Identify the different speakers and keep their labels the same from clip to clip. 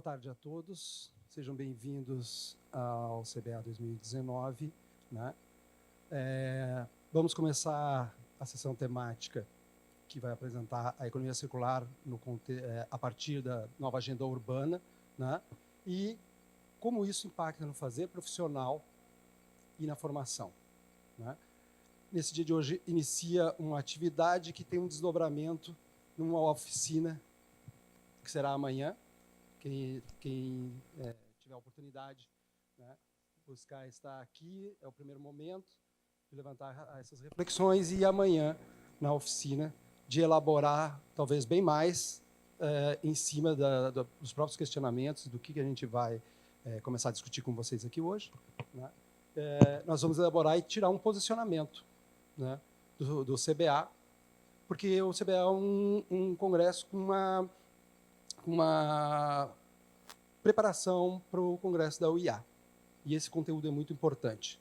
Speaker 1: Boa tarde a todos, sejam bem-vindos ao CBA 2019. Né? Vamos começar a sessão temática que vai apresentar a economia circular a partir da nova agenda urbana, né? E como isso impacta no fazer profissional e na formação. Né? Nesse dia de hoje, inicia uma atividade que tem um desdobramento numa oficina, que será amanhã. Quem tiver a oportunidade, né, buscar estar aqui, é o primeiro momento de levantar essas reflexões, e amanhã, na oficina, de elaborar, talvez bem mais, em cima dos próprios questionamentos, do que a gente vai começar a discutir com vocês aqui hoje. Né? Nós vamos elaborar e tirar um posicionamento, né, do CBA, porque o CBA é um congresso com uma preparação para o congresso da UIA. E esse conteúdo é muito importante.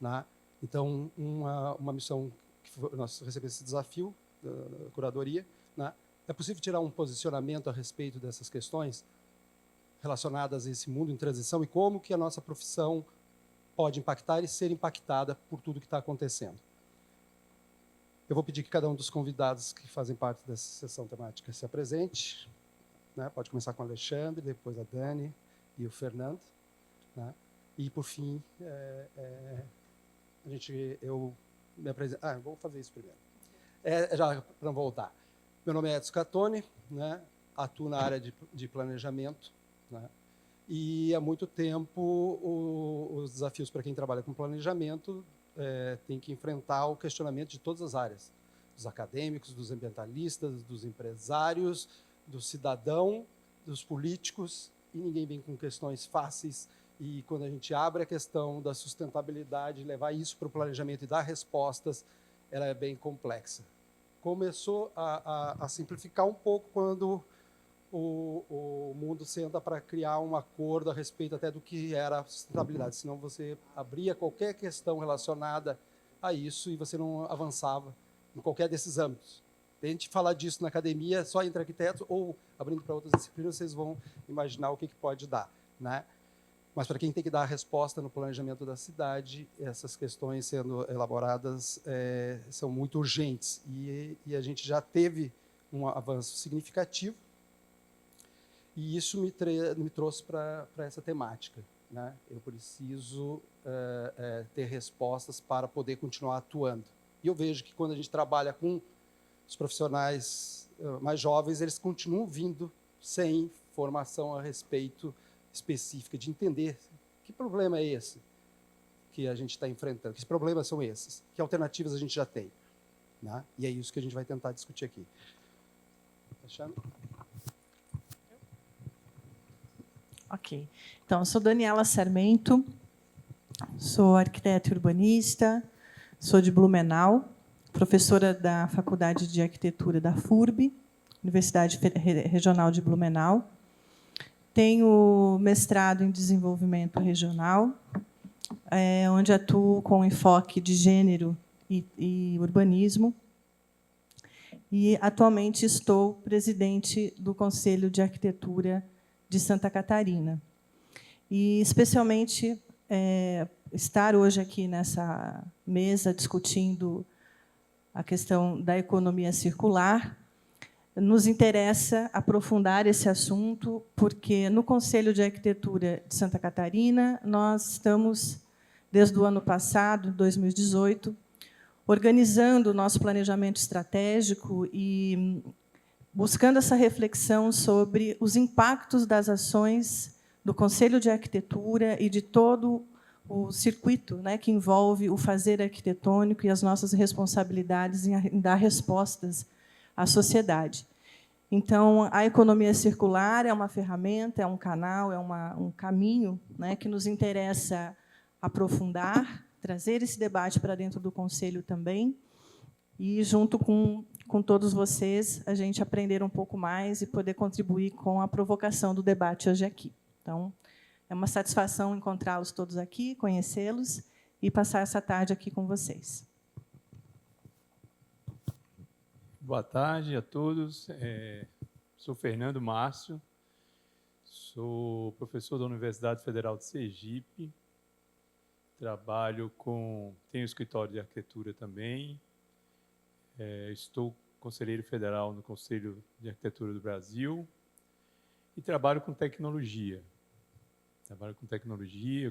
Speaker 1: Né? Então, uma missão que nós recebemos esse desafio da curadoria. Né? É possível tirar um posicionamento a respeito dessas questões relacionadas a esse mundo em transição e como que a nossa profissão pode impactar e ser impactada por tudo que está acontecendo. Eu vou pedir que cada um dos convidados que fazem parte dessa sessão temática se apresente. Né? Pode começar com o Alexandre, depois a Dani e o Fernando. Né? E, por fim, eu me apresento. Vou fazer isso primeiro. Já para não voltar. Meu nome é Edson Catone, né? Atuo na área de planejamento. Né? E, há muito tempo, os desafios para quem trabalha com planejamento tem que enfrentar o questionamento de todas as áreas. Dos acadêmicos, dos ambientalistas, dos empresários, do cidadão, dos políticos, e ninguém vem com questões fáceis. E quando a gente abre a questão da sustentabilidade, levar isso para o planejamento e dar respostas, ela é bem complexa. Começou a simplificar um pouco quando o mundo senta para criar um acordo a respeito até do que era a sustentabilidade. Senão você abria qualquer questão relacionada a isso e você não avançava em qualquer desses âmbitos. Tente falar disso na academia, só entre arquitetos, ou abrindo para outras disciplinas, vocês vão imaginar o que pode dar. Né? Mas para quem tem que dar a resposta no planejamento da cidade, essas questões sendo elaboradas são muito urgentes. E a gente já teve um avanço significativo, e isso me trouxe para essa temática. Né? Eu preciso ter respostas para poder continuar atuando. E eu vejo que quando a gente trabalha com os profissionais mais jovens, eles continuam vindo sem formação a respeito específica, de entender que problema é esse que a gente está enfrentando, que problemas são esses, que alternativas a gente já tem. Né? E é isso que a gente vai tentar discutir aqui. Fechando?
Speaker 2: Ok. Então, eu sou Daniela Sarmento, sou arquiteta e urbanista, sou de Blumenau, professora da Faculdade de Arquitetura da FURB, Universidade Regional de Blumenau. Tenho mestrado em desenvolvimento regional, onde atuo com enfoque de gênero e urbanismo. E, atualmente, estou presidente do Conselho de Arquitetura de Santa Catarina. E, especialmente, estar hoje aqui nessa mesa discutindo a questão da economia circular, nos interessa aprofundar esse assunto, porque, no Conselho de Arquitetura de Santa Catarina, nós estamos, desde o ano passado, 2018, organizando o nosso planejamento estratégico e buscando essa reflexão sobre os impactos das ações do Conselho de Arquitetura e de todo o circuito, né, que envolve o fazer arquitetônico e as nossas responsabilidades em dar respostas à sociedade. Então, a economia circular é uma ferramenta, é um canal, é um caminho, né, que nos interessa aprofundar, trazer esse debate para dentro do Conselho também, e, junto com todos vocês, a gente aprender um pouco mais e poder contribuir com a provocação do debate hoje aqui. Então, é uma satisfação encontrá-los todos aqui, conhecê-los e passar essa tarde aqui com vocês.
Speaker 3: Boa tarde a todos. Sou Fernando Márcio, Sou professor da Universidade Federal de Sergipe, tenho escritório de arquitetura também, estou conselheiro federal no Conselho de Arquitetura do Brasil e trabalho com tecnologia.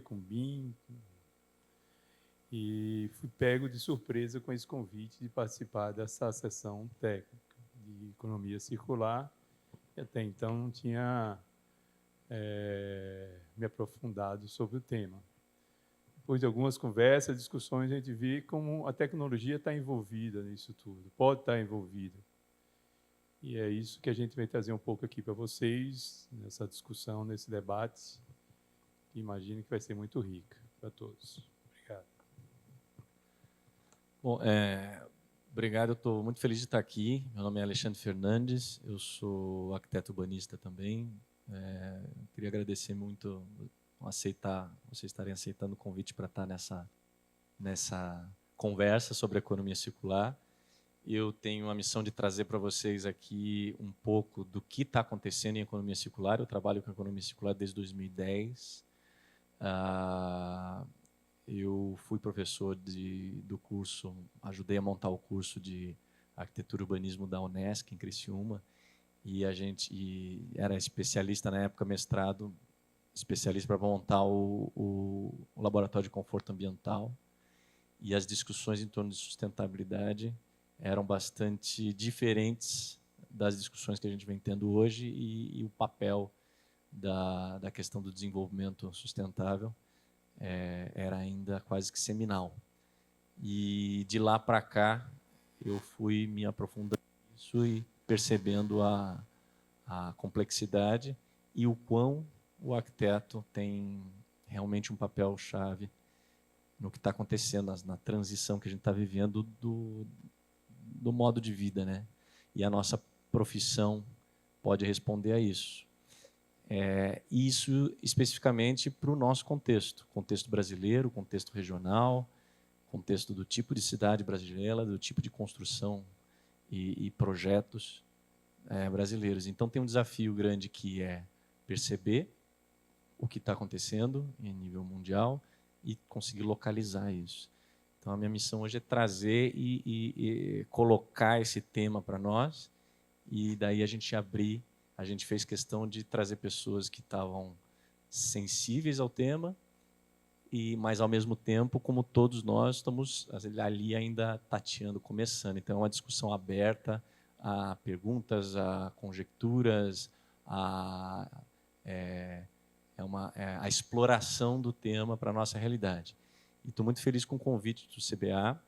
Speaker 3: Com BIM, e fui pego de surpresa com esse convite de participar dessa sessão técnica de economia circular, e até então não tinha me aprofundado sobre o tema. Depois de algumas conversas, discussões, a gente vê como a tecnologia está envolvida nisso tudo, pode estar envolvida. E é isso que a gente vai trazer um pouco aqui para vocês, nessa discussão, nesse debate, que imagino que vai ser muito rica para todos. Obrigado.
Speaker 4: Bom, obrigado, eu estou muito feliz de estar aqui. Meu nome é Alexandre Fernandes, eu sou arquiteto urbanista também. Queria agradecer muito vocês estarem aceitando o convite para estar nessa conversa sobre a economia circular. Eu tenho a missão de trazer para vocês aqui um pouco do que está acontecendo em economia circular. Eu trabalho com economia circular desde 2010. Eu fui professor do curso, ajudei a montar o curso de arquitetura e urbanismo da Unesc, em Criciúma, e era especialista na época, mestrado, especialista para montar o laboratório de conforto ambiental, e as discussões em torno de sustentabilidade eram bastante diferentes das discussões que a gente vem tendo hoje, e o papel da questão do desenvolvimento sustentável era ainda quase que seminal. E de lá para cá eu fui me aprofundando nisso e percebendo a complexidade e o quão o arquiteto tem realmente um papel chave no que está acontecendo, na transição que a gente está vivendo do modo de vida, né? E a nossa profissão pode responder a isso. Isso especificamente para o nosso contexto brasileiro, contexto regional, contexto do tipo de cidade brasileira, do tipo de construção e projetos brasileiros. Então tem um desafio grande que é perceber o que está acontecendo em nível mundial e conseguir localizar isso. Então a minha missão hoje é trazer e colocar esse tema para nós, e daí a gente fez questão de trazer pessoas que estavam sensíveis ao tema, mas ao mesmo tempo, como todos nós, estamos ali ainda tateando, começando. Então é uma discussão aberta a perguntas, a conjecturas, a exploração do tema para a nossa realidade. E estou muito feliz com o convite do CBA,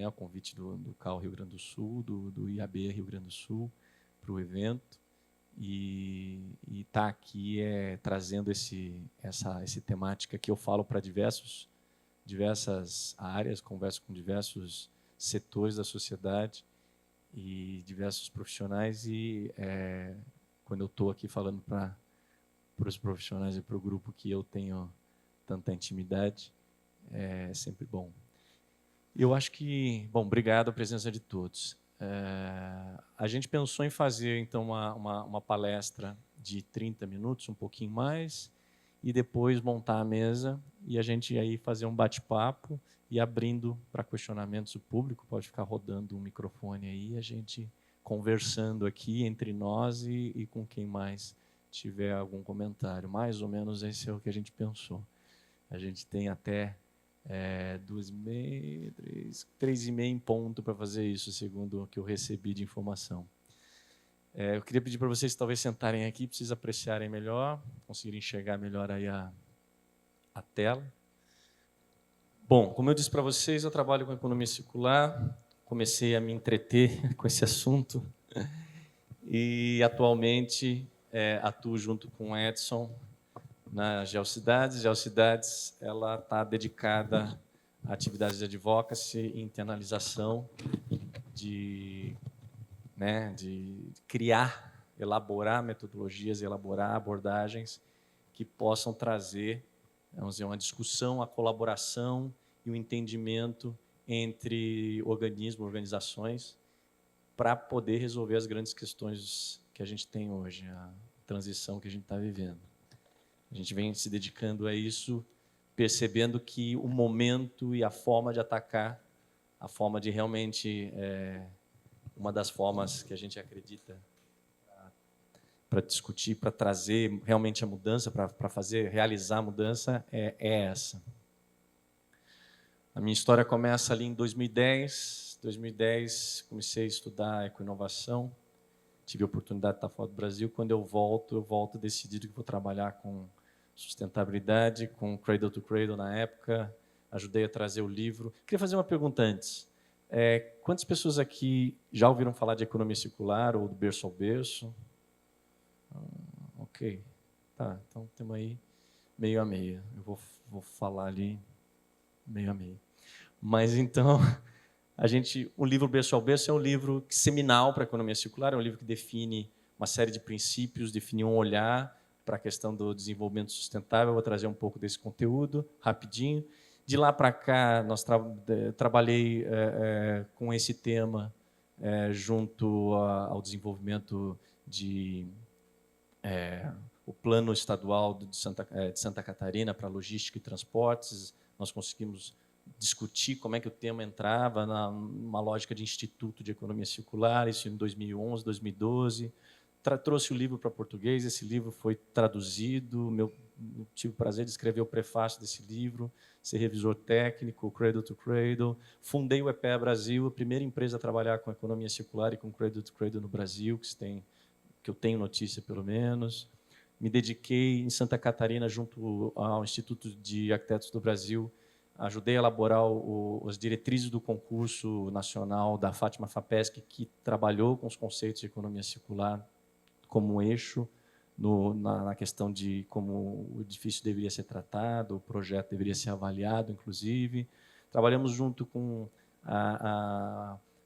Speaker 4: o convite do CAU Rio Grande do Sul, do IAB Rio Grande do Sul, para o evento. E está aqui trazendo essa temática que eu falo para diversas áreas, converso com diversos setores da sociedade e diversos profissionais, e quando eu estou aqui falando para os profissionais e para o grupo que eu tenho tanta intimidade, é sempre bom. Eu acho que, obrigado a presença de todos. A gente pensou em fazer então uma palestra de 30 minutos, um pouquinho mais, e depois montar a mesa e a gente aí fazer um bate-papo e abrindo para questionamentos. O público pode ficar rodando um microfone aí, a gente conversando aqui entre nós e com quem mais tiver algum comentário. Mais ou menos esse é o que a gente pensou. A gente tem até 2h30, 3h30 em ponto para fazer isso, segundo o que eu recebi de informação. Eu queria pedir para vocês talvez sentarem aqui, para vocês apreciarem melhor, conseguirem enxergar melhor aí a tela. Bom, como eu disse para vocês, eu trabalho com economia circular, comecei a me entreter com esse assunto e atualmente atuo junto com o Edson na Geocidades. Geocidades ela está dedicada a atividades de advocacy e internalização, de criar, elaborar metodologias, elaborar abordagens que possam trazer, vamos dizer, uma discussão, a colaboração e o entendimento entre organismos, organizações, para poder resolver as grandes questões que a gente tem hoje. transição que a gente está vivendo. A gente vem se dedicando a isso, percebendo que o momento e a forma de atacar, a forma de realmente, uma das formas que a gente acredita para discutir, para trazer realmente a mudança, para realizar a mudança, é essa. A minha história começa ali em 2010. 2010, comecei a estudar ecoinovação. Tive a oportunidade de estar fora do Brasil. Quando eu volto decidido que vou trabalhar com sustentabilidade, com Cradle to Cradle na época. Ajudei a trazer o livro. Queria fazer uma pergunta antes. Quantas pessoas aqui já ouviram falar de economia circular ou do berço ao berço? Ok. Tá, então temos aí meio a meio. Eu vou falar ali meio a meio. Mas então, o livro Berço ao Berço é um livro seminal para a economia circular, é um livro que define uma série de princípios, define um olhar para a questão do desenvolvimento sustentável. Eu vou trazer um pouco desse conteúdo rapidinho. De lá para cá, trabalhei com esse tema junto ao desenvolvimento o plano estadual de Santa Catarina para logística e transportes. Nós conseguimos discutir como é que o tema entrava numa lógica de Instituto de Economia Circular, isso em 2011, 2012. Trouxe o livro para português, esse livro foi traduzido, eu tive o prazer de escrever o prefácio desse livro, ser revisor técnico, Cradle to Cradle. Fundei o EPEA Brasil, a primeira empresa a trabalhar com economia circular e com Cradle to Cradle no Brasil, que eu tenho notícia, pelo menos. Me dediquei em Santa Catarina, junto ao Instituto de Arquitetos do Brasil, ajudei a elaborar as diretrizes do concurso nacional da Fátima FAPESC, que trabalhou com os conceitos de economia circular como um eixo na questão de como o edifício deveria ser tratado, o projeto deveria ser avaliado, inclusive. Trabalhamos junto com,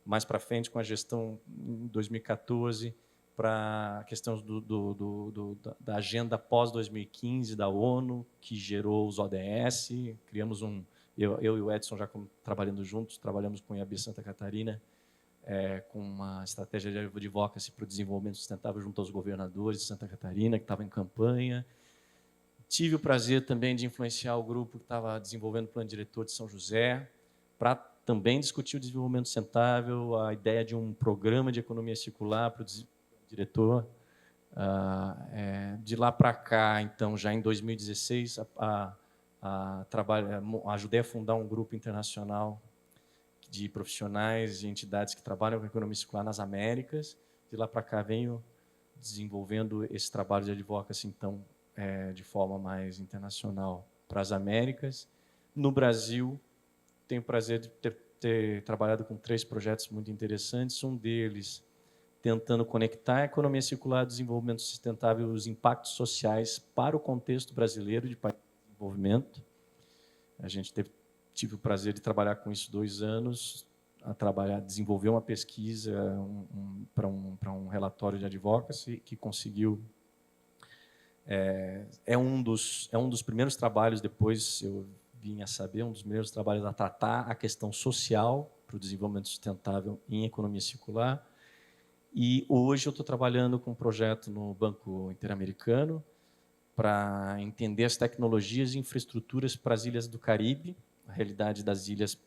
Speaker 4: mais para frente, com a gestão em 2014, para a questão da agenda pós-2015 da ONU, que gerou os ODS. Criamos eu e o Edson, já trabalhando juntos, trabalhamos com o IAB Santa Catarina, com uma estratégia de advocacy para o desenvolvimento sustentável junto aos governadores de Santa Catarina, que estavam em campanha. Tive o prazer também de influenciar o grupo que estava desenvolvendo o plano diretor de São José, para também discutir o desenvolvimento sustentável, a ideia de um programa de economia circular para o diretor. De lá para cá, então, já em 2016, ajudei a fundar um grupo internacional de profissionais e entidades que trabalham com economia circular nas Américas. De lá para cá, venho desenvolvendo esse trabalho de advocacy, então, de forma mais internacional para as Américas. No Brasil, tenho o prazer de ter trabalhado com 3 projetos muito interessantes. Um deles, tentando conectar a economia circular, desenvolvimento sustentável e os impactos sociais para o contexto brasileiro de país de desenvolvimento. A gente tive o prazer de trabalhar com isso 2 anos, desenvolver uma pesquisa para um relatório de advocacy que conseguiu. É um dos primeiros trabalhos, depois eu vim a saber, um dos primeiros trabalhos a tratar a questão social para o desenvolvimento sustentável em economia circular. E hoje eu estou trabalhando com um projeto no Banco Interamericano para entender as tecnologias e infraestruturas para as ilhas do Caribe, a realidade das ilhas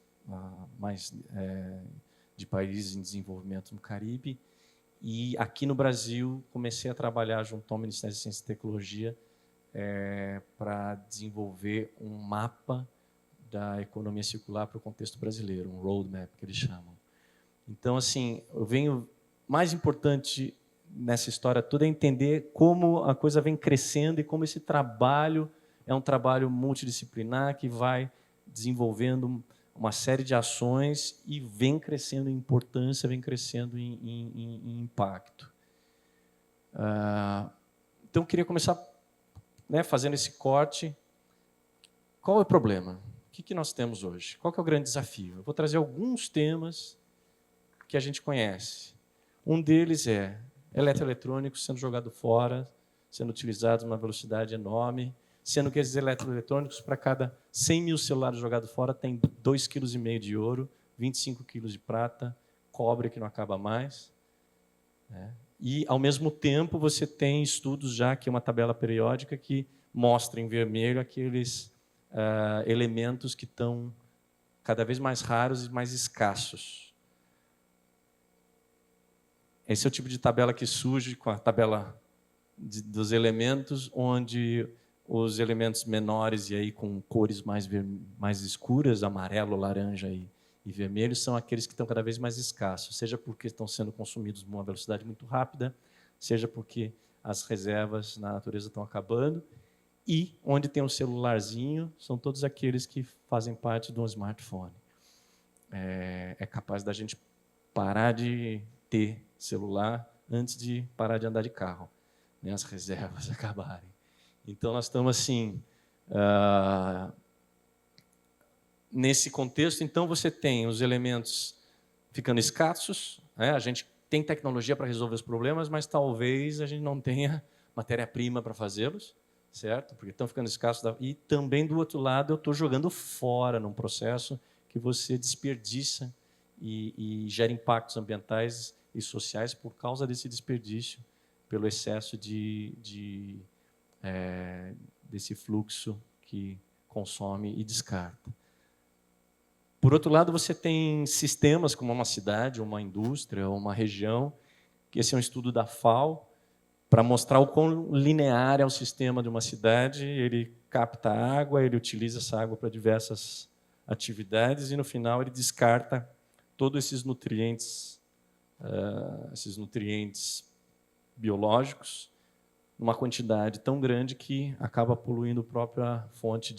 Speaker 4: de países em desenvolvimento no Caribe. E aqui no Brasil comecei a trabalhar junto ao Ministério de Ciência e Tecnologia para desenvolver um mapa da economia circular para o contexto brasileiro, um roadmap que eles chamam. Então, assim, mais importante nessa história toda é entender como a coisa vem crescendo e como esse trabalho é um trabalho multidisciplinar que vai desenvolvendo uma série de ações e vem crescendo em importância, vem crescendo em impacto. Então, eu queria começar fazendo esse corte. Qual é o problema? O que nós temos hoje? Qual que é o grande desafio? Eu vou trazer alguns temas que a gente conhece. Um deles é eletroeletrônicos sendo jogado fora, sendo utilizados numa velocidade enorme, sendo que esses eletroeletrônicos, para cada 100 mil celulares jogados fora, tem 2,5 kg de ouro, 25 kg de prata, cobre que não acaba mais. E, ao mesmo tempo, você tem estudos já, que é uma tabela periódica, que mostra em vermelho aqueles elementos que estão cada vez mais raros e mais escassos. Esse é o tipo de tabela que surge com a tabela dos elementos, onde os elementos menores, e aí com cores mais escuras, amarelo, laranja e vermelho, são aqueles que estão cada vez mais escassos, seja porque estão sendo consumidos numa velocidade muito rápida, seja porque as reservas na natureza estão acabando, e onde tem um celularzinho, são todos aqueles que fazem parte de um smartphone. É capaz da gente parar de ter celular antes de parar de andar de carro, né, as reservas acabarem. Então, nós estamos assim... nesse contexto, então, você tem os elementos ficando escassos, né? A gente tem tecnologia para resolver os problemas, mas talvez a gente não tenha matéria-prima para fazê-los, certo? Porque estão ficando escassos. E também, do outro lado, eu estou jogando fora num processo que você desperdiça e gera impactos ambientais e sociais por causa desse desperdício, pelo excesso desse fluxo que consome e descarta. Por outro lado, você tem sistemas como uma cidade, uma indústria, uma região, que esse é um estudo da FAO, para mostrar o quão linear é o sistema de uma cidade. Ele capta água, ele utiliza essa água para diversas atividades e, no final, ele descarta todos esses nutrientes biológicos numa quantidade tão grande que acaba poluindo a própria fonte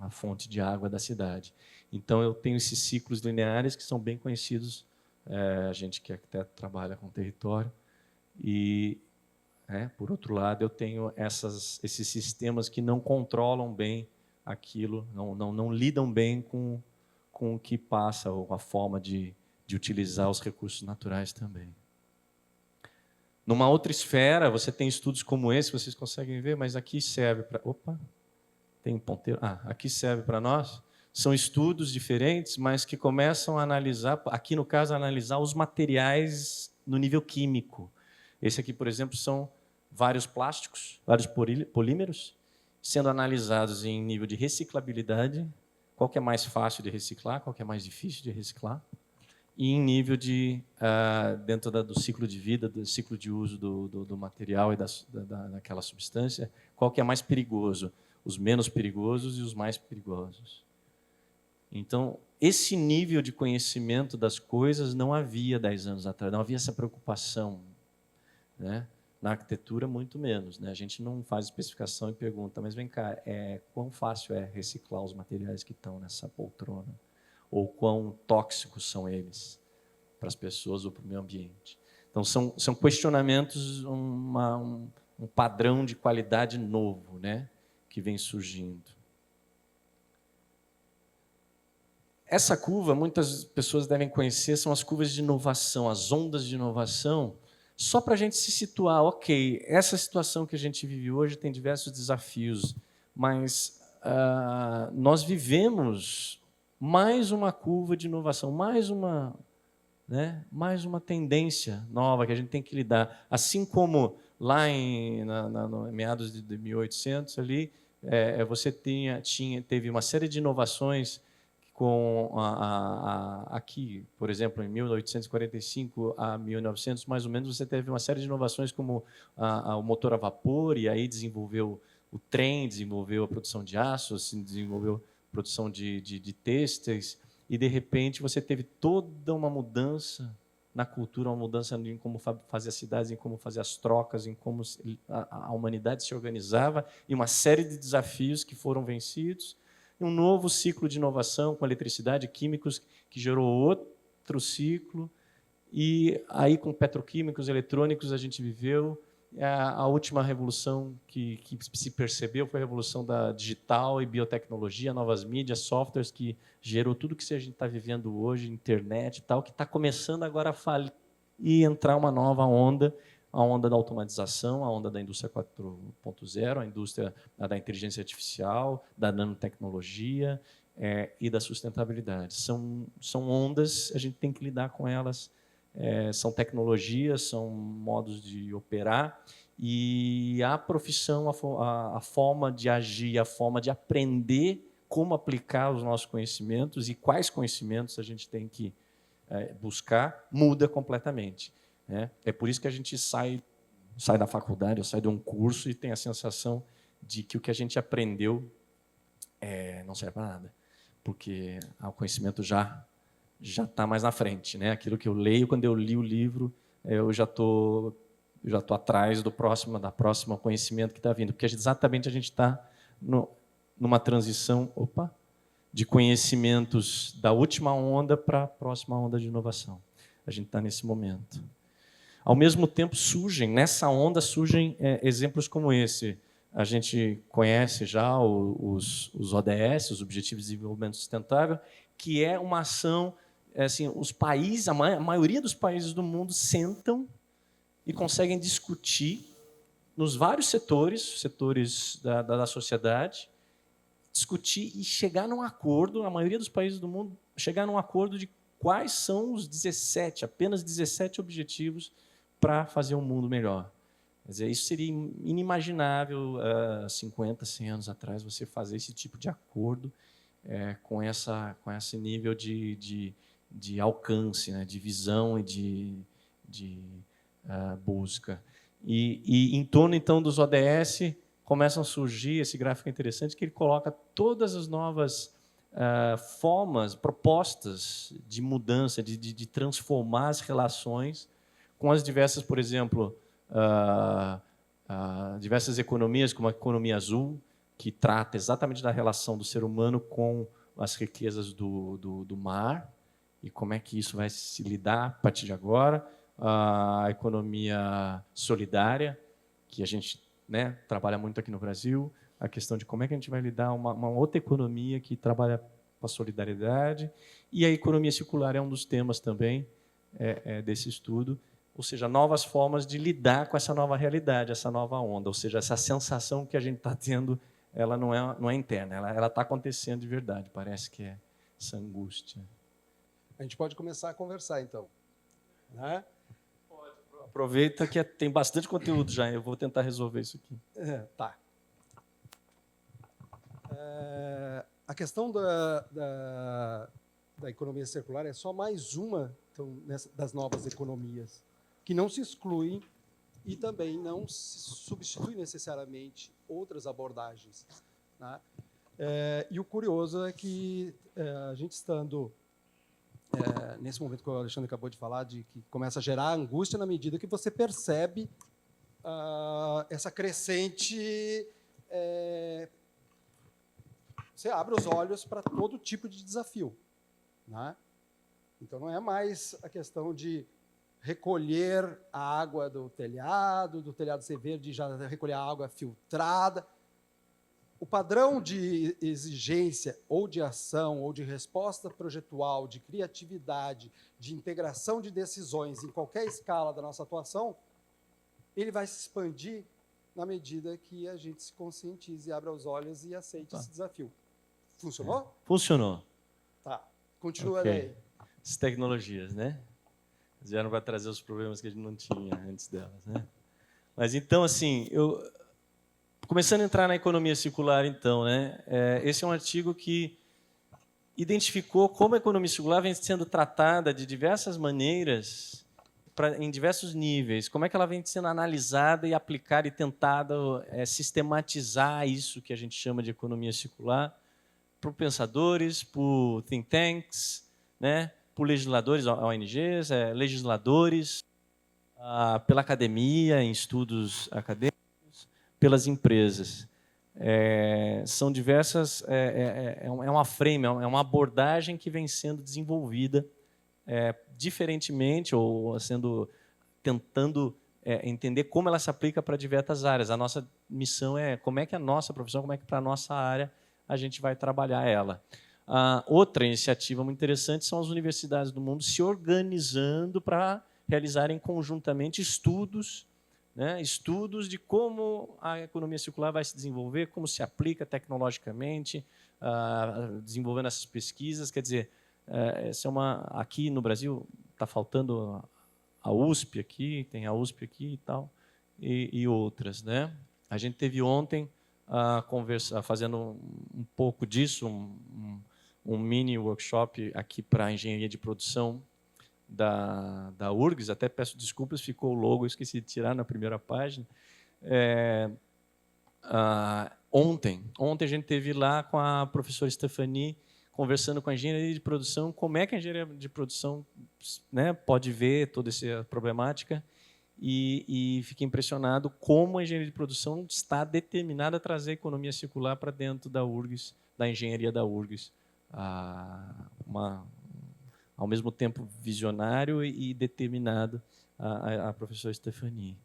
Speaker 4: a fonte de água da cidade. Então, eu tenho esses ciclos lineares que são bem conhecidos, a gente que é arquiteto trabalha com território, e, por outro lado, eu tenho esses sistemas que não controlam bem aquilo, não lidam bem com o que passa, ou a forma de utilizar os recursos naturais também. Numa outra esfera, você tem estudos como esse, vocês conseguem ver, mas aqui serve para... Opa! Tem um ponteiro. Aqui serve para nós. São estudos diferentes, mas que começam a analisar, aqui no caso, a analisar os materiais no nível químico. Esse aqui, por exemplo, são vários plásticos, vários polímeros, sendo analisados em nível de reciclabilidade, qual que é mais fácil de reciclar, qual que é mais difícil de reciclar, e em nível de, dentro do ciclo de vida, do ciclo de uso do material e daquela substância, qual que é mais perigoso, os menos perigosos e os mais perigosos. Então, esse nível de conhecimento das coisas não havia 10 anos atrás, não havia essa preocupação, né? Na arquitetura, muito menos, né? A gente não faz especificação e pergunta, mas vem cá, quão fácil é reciclar os materiais que estão nessa poltrona? Ou quão tóxicos são eles para as pessoas ou para o meio ambiente? Então, são questionamentos, um padrão de qualidade novo, né, que vem surgindo. Essa curva, muitas pessoas devem conhecer, são as curvas de inovação, as ondas de inovação, só para a gente se situar. Ok, essa situação que a gente vive hoje tem diversos desafios, mas nós vivemos mais uma curva de inovação, mais uma tendência nova que a gente tem que lidar. Assim como lá em meados de 1800, ali, você teve uma série de inovações com aqui, por exemplo, em 1845 a 1900, mais ou menos, você teve uma série de inovações como o motor a vapor, e aí desenvolveu o trem, desenvolveu a produção de aço, assim, desenvolveu a produção de têxteis, e, de repente, você teve toda uma mudança na cultura, uma mudança em como fazer as cidades, em como fazer as trocas, em como a humanidade se organizava, e uma série de desafios que foram vencidos, e um novo ciclo de inovação com eletricidade, químicos, que gerou outro ciclo, e aí com petroquímicos, eletrônicos, a gente viveu a última revolução que se percebeu foi a revolução da digital e biotecnologia, novas mídias, softwares, que gerou tudo que a gente está vivendo hoje, internet e tal, que está começando agora a falir e entrar uma nova onda, a onda da automatização, a onda da indústria 4.0, a indústria da inteligência artificial, da nanotecnologia e da sustentabilidade. São ondas, a gente tem que lidar com elas são tecnologias, são modos de operar, e a profissão, a forma de agir, a forma de aprender como aplicar os nossos conhecimentos e quais conhecimentos a gente tem que buscar, muda completamente, né? É por isso que a gente sai da faculdade, ou sai de um curso e tem a sensação de que o que a gente aprendeu não serve para nada, porque o conhecimento já está mais na frente, né? Aquilo que eu leio, quando eu li o livro, eu já estou atrás da próxima conhecimento que está vindo, porque exatamente a gente está numa transição de conhecimentos da última onda para a próxima onda de inovação. A gente está nesse momento. Ao mesmo tempo, nessa onda surgem exemplos como esse. A gente conhece já os ODS, os Objetivos de Desenvolvimento Sustentável, que é uma ação, assim, os países, a maioria dos países do mundo sentam e conseguem discutir nos vários setores da sociedade, discutir e chegar num acordo, a maioria dos países do mundo, chegar num acordo de quais são os apenas 17 objetivos para fazer um mundo melhor. Quer dizer, isso seria inimaginável 50, 100 anos atrás, você fazer esse tipo de acordo com esse nível de alcance, né, de visão e de busca. E em torno, então, dos ODS, começam a surgir, esse gráfico é interessante, que ele coloca todas as novas formas, propostas de mudança, de transformar as relações com as diversas, por exemplo, diversas economias, como a economia azul, que trata exatamente da relação do ser humano com as riquezas do mar e como é que isso vai se lidar a partir de agora. A economia solidária, que a gente trabalha muito aqui no Brasil, a questão de como é que a gente vai lidar uma outra economia que trabalha com a solidariedade, e a economia circular é um dos temas também desse estudo, ou seja, novas formas de lidar com essa nova realidade, essa nova onda, ou seja, essa sensação que a gente está tendo, ela não é interna, ela está acontecendo de verdade, parece que é essa angústia.
Speaker 1: A gente pode começar a conversar, então, né?
Speaker 4: Aproveita que tem bastante conteúdo já, eu vou tentar resolver isso aqui.
Speaker 1: Tá. A questão da economia circular é só mais uma das novas economias, que não se excluem e também não se substitui necessariamente outras abordagens, né? E o curioso é que a gente estando nesse momento que o Alexandre acabou de falar, de que começa a gerar angústia na medida que você percebe essa crescente... você abre os olhos para todo tipo de desafio, né? Então, não é mais a questão de recolher a água do telhado ser verde e já recolher a água filtrada. O padrão de exigência ou de ação ou de resposta projetual, de criatividade, de integração de decisões em qualquer escala da nossa atuação, ele vai se expandir na medida que a gente se conscientize, abra os olhos e aceite esse desafio. Funcionou?
Speaker 4: Funcionou.
Speaker 1: Tá. Continua
Speaker 4: Okay.
Speaker 1: aí.
Speaker 4: As tecnologias, né? Vieram para trazer os problemas que a gente não tinha antes delas, né? Mas então, assim, começando a entrar na economia circular, então, né? Esse é um artigo que identificou como a economia circular vem sendo tratada de diversas maneiras, em diversos níveis. Como é que ela vem sendo analisada e aplicada e tentada sistematizar isso que a gente chama de economia circular por pensadores, por think tanks, né? Por legisladores, ONGs, legisladores, pela academia, em estudos acadêmicos, pelas empresas. São diversas... uma frame, é uma abordagem que vem sendo desenvolvida diferentemente, ou tentando entender como ela se aplica para diversas áreas. A nossa missão é como é que a nossa profissão, como é que para a nossa área a gente vai trabalhar ela. Outra iniciativa muito interessante são as universidades do mundo se organizando para realizarem conjuntamente estudos, né? Estudos de como a economia circular vai se desenvolver, como se aplica tecnologicamente, desenvolvendo essas pesquisas. Quer dizer, aqui no Brasil está faltando a USP aqui, tem a USP aqui e tal, e outras, né? A gente teve ontem fazendo um pouco disso, um mini workshop aqui para engenharia de produção da URGS. Até peço desculpas, ficou o logo, eu esqueci de tirar na primeira página. Ontem a gente teve lá com a professora Stephanie, conversando com a engenharia de produção, como é que a engenharia de produção, né, pode ver toda essa problemática, e fiquei impressionado como a engenharia de produção está determinada a trazer a economia circular para dentro da URGS, da engenharia da URGS. Ao mesmo tempo visionário e determinado, a professora Stephanie.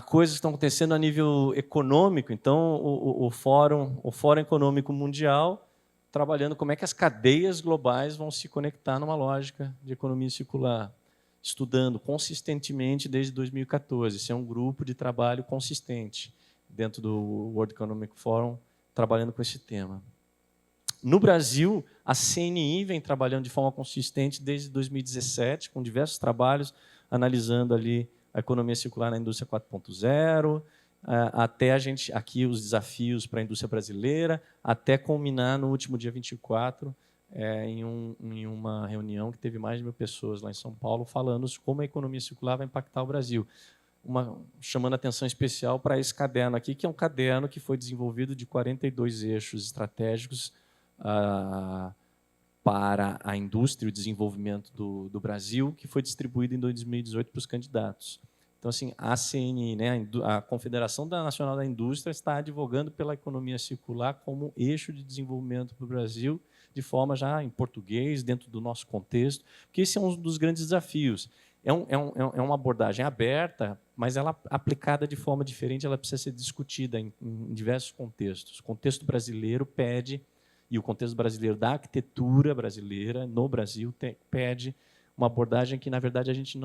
Speaker 4: Coisas que estão acontecendo a nível econômico. Então, o Fórum Econômico Mundial trabalhando como é que as cadeias globais vão se conectar numa lógica de economia circular, estudando consistentemente desde 2014. Esse é um grupo de trabalho consistente dentro do World Economic Forum, trabalhando com esse tema. No Brasil, a CNI vem trabalhando de forma consistente desde 2017, com diversos trabalhos, analisando ali a economia circular na indústria 4.0, até a gente aqui os desafios para a indústria brasileira, até culminar no último dia 24, em uma reunião que teve mais de 1.000 pessoas lá em São Paulo, falando como a economia circular vai impactar o Brasil. Chamando atenção especial para esse caderno aqui, que é um caderno que foi desenvolvido de 42 eixos estratégicos para a indústria e o desenvolvimento do Brasil, que foi distribuído em 2018 para os candidatos. Então, assim, a CNI, né, a Confederação Nacional da Indústria, está advogando pela economia circular como eixo de desenvolvimento para o Brasil, de forma já em português, dentro do nosso contexto, porque esse é um dos grandes desafios. É uma abordagem aberta, mas ela aplicada de forma diferente, ela precisa ser discutida em diversos contextos. O contexto brasileiro pede, e o contexto brasileiro da arquitetura brasileira, no Brasil, pede uma abordagem que, na verdade, a gente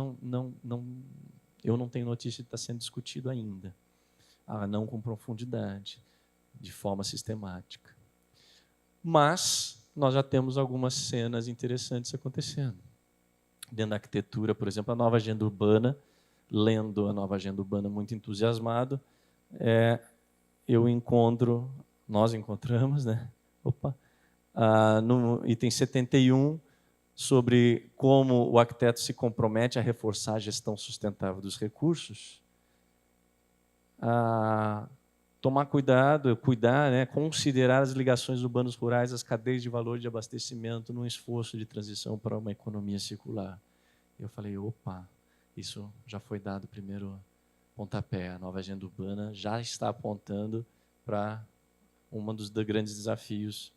Speaker 4: eu não tenho notícia de estar sendo discutido ainda, não com profundidade, de forma sistemática. Mas nós já temos algumas cenas interessantes acontecendo. Dentro da arquitetura, por exemplo, a nova agenda urbana, lendo a nova agenda urbana muito entusiasmado, nós encontramos, né? No item 71, sobre como o arquiteto se compromete a reforçar a gestão sustentável dos recursos, tomar cuidado, né, considerar as ligações urbanos rurais às cadeias de valor de abastecimento num esforço de transição para uma economia circular. Eu falei, isso já foi dado o primeiro pontapé. A nova agenda urbana já está apontando para um dos grandes desafios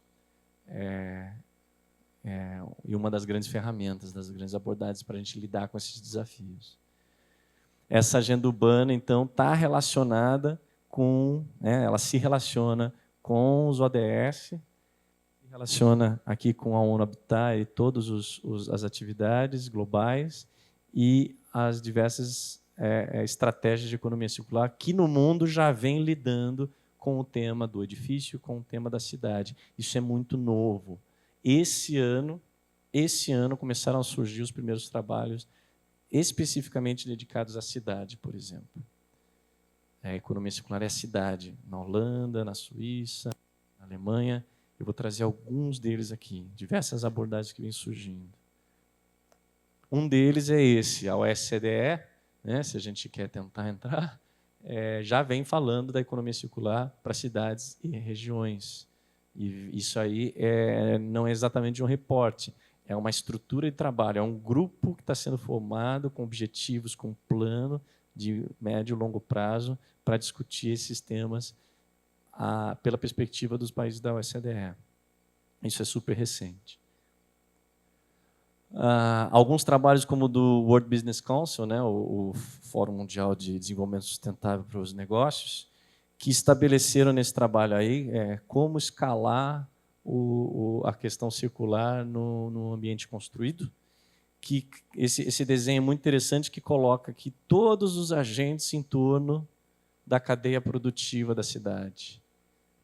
Speaker 4: e uma das grandes ferramentas, das grandes abordagens para a gente lidar com esses desafios. Essa agenda urbana, então, está relacionada ela se relaciona com os ODS, se relaciona aqui com a ONU Habitat e todas as atividades globais e as diversas estratégias de economia circular que no mundo já vem lidando com o tema do edifício, com o tema da cidade. Isso é muito novo. Esse ano começaram a surgir os primeiros trabalhos especificamente dedicados à cidade, por exemplo. A economia circular é a cidade, na Holanda, na Suíça, na Alemanha. Eu vou trazer alguns deles aqui, diversas abordagens que vêm surgindo. Um deles é esse, a OSCE, né, se a gente quer tentar entrar, já vem falando da economia circular para cidades e regiões. E isso aí não é exatamente um reporte, é uma estrutura de trabalho, é um grupo que está sendo formado com objetivos, com plano de médio e longo prazo para discutir esses temas pela perspectiva dos países da OCDE. Isso é super recente. Alguns trabalhos como o do World Business Council, né, o Fórum Mundial de Desenvolvimento Sustentável para os Negócios, que estabeleceram nesse trabalho aí como escalar a questão circular no ambiente construído. Que esse desenho é muito interessante, que coloca aqui todos os agentes em torno da cadeia produtiva da cidade,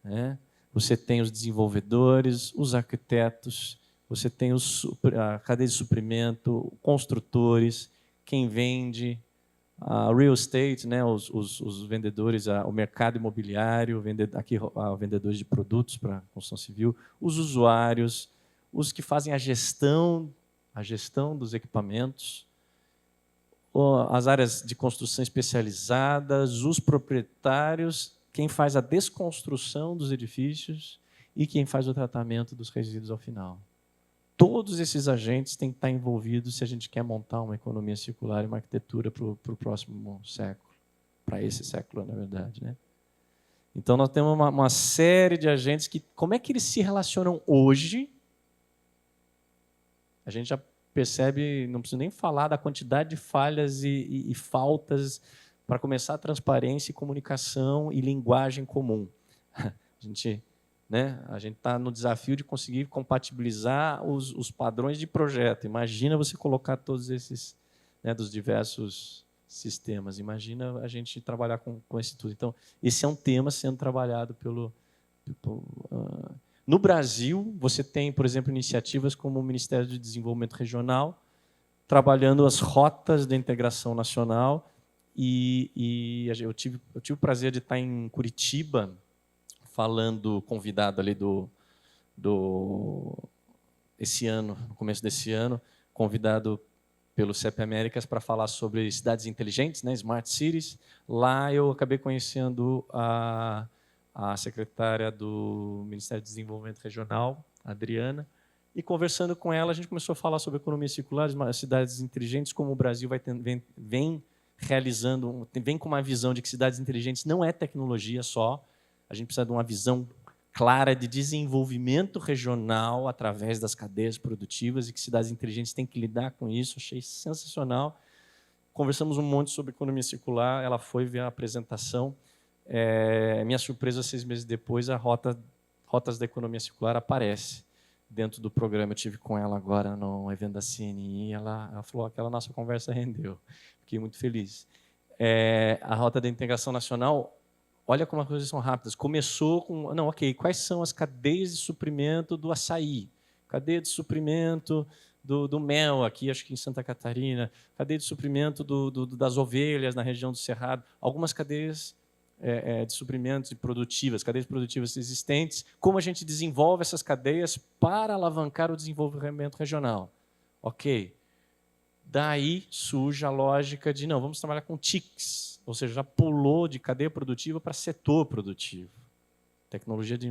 Speaker 4: né? Você tem os desenvolvedores, os arquitetos, você tem a cadeia de suprimento, construtores, quem vende, a real estate, né, os vendedores, o mercado imobiliário, aqui vendedores de produtos para construção civil, os usuários, os que fazem a gestão dos equipamentos, as áreas de construção especializadas, os proprietários, quem faz a desconstrução dos edifícios e quem faz o tratamento dos resíduos ao final. Todos esses agentes têm que estar envolvidos se a gente quer montar uma economia circular e uma arquitetura para o próximo século, para esse século, na verdade, né? Então, nós temos uma série de agentes que, como é que eles se relacionam hoje? A gente já percebe, não preciso nem falar da quantidade de falhas e faltas para começar a transparência e comunicação e linguagem comum. A gente está no desafio de conseguir compatibilizar os padrões de projeto. Imagina você colocar todos esses, né, dos diversos sistemas. Imagina a gente trabalhar com esse tudo. Então, esse é um tema sendo trabalhado no Brasil, você tem, por exemplo, iniciativas como o Ministério do Desenvolvimento Regional, trabalhando as rotas de integração nacional. Eu tive o prazer de estar em Curitiba, convidado ali esse ano, no começo desse ano, convidado pelo CEP Américas para falar sobre cidades inteligentes, né, Smart Cities. Lá eu acabei conhecendo a secretária do Ministério do Desenvolvimento Regional, Adriana, e conversando com ela, a gente começou a falar sobre economia circular, cidades inteligentes, como o Brasil vem realizando, vem com uma visão de que cidades inteligentes não é tecnologia só, a gente precisa de uma visão clara de desenvolvimento regional através das cadeias produtivas e que cidades inteligentes têm que lidar com isso. Achei sensacional. Conversamos um monte sobre economia circular, ela foi ver a apresentação. Minha surpresa, 6 meses depois, a Rotas da Economia Circular aparece dentro do programa. Eu tive com ela agora no evento da CNI e ela falou que aquela nossa conversa rendeu. Fiquei muito feliz. A Rota da Integração Nacional, olha como as coisas são rápidas. Começou com, quais são as cadeias de suprimento do açaí? Cadeia de suprimento do mel, aqui acho que em Santa Catarina. Cadeia de suprimento das ovelhas na região do Cerrado. Algumas cadeias de suprimentos e produtivas, cadeias produtivas existentes, como a gente desenvolve essas cadeias para alavancar o desenvolvimento regional. Ok. Daí surge a lógica de, vamos trabalhar com TICs, ou seja, já pulou de cadeia produtiva para setor produtivo. Tecnologia de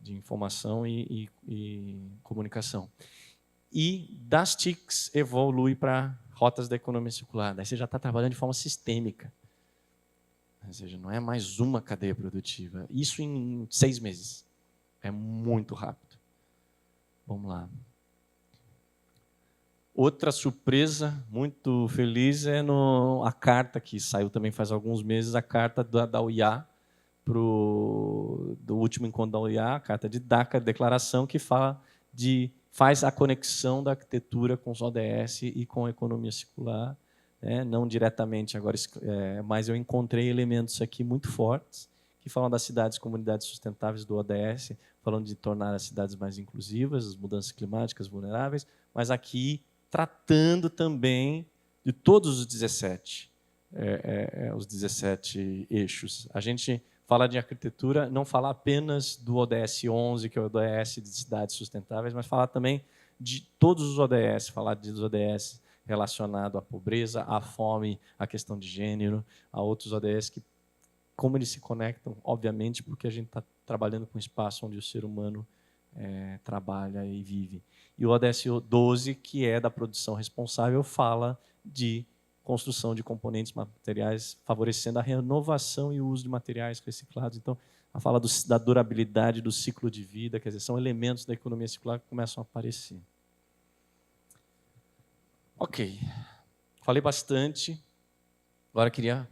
Speaker 4: informação e comunicação. E das TICs evolui para rotas da economia circular. Daí você já está trabalhando de forma sistêmica. Ou seja, não é mais uma cadeia produtiva. Isso em 6 meses. É muito rápido. Vamos lá. Outra surpresa muito feliz é a carta que saiu também faz alguns meses, a carta da UIA, do último encontro da UIA, a carta de DACA, declaração que faz a conexão da arquitetura com os ODS e com a economia circular, né? Não diretamente agora, mas eu encontrei elementos aqui muito fortes que falam das cidades e comunidades sustentáveis do ODS, falando de tornar as cidades mais inclusivas, as mudanças climáticas vulneráveis, mas aqui tratando também de todos os 17 eixos. A gente fala de arquitetura, não falar apenas do ODS 11, que é o ODS de cidades sustentáveis, mas falar também de todos os ODS, falar dos ODS relacionados à pobreza, à fome, à questão de gênero, a outros ODS, como eles se conectam, obviamente, porque a gente está trabalhando com um espaço onde o ser humano trabalha e vive. E o ODS 12, que é da produção responsável, fala de construção de componentes materiais, favorecendo a renovação e o uso de materiais reciclados. Então, a fala da durabilidade do ciclo de vida, quer dizer, são elementos da economia circular que começam a aparecer. Ok, falei bastante, agora queria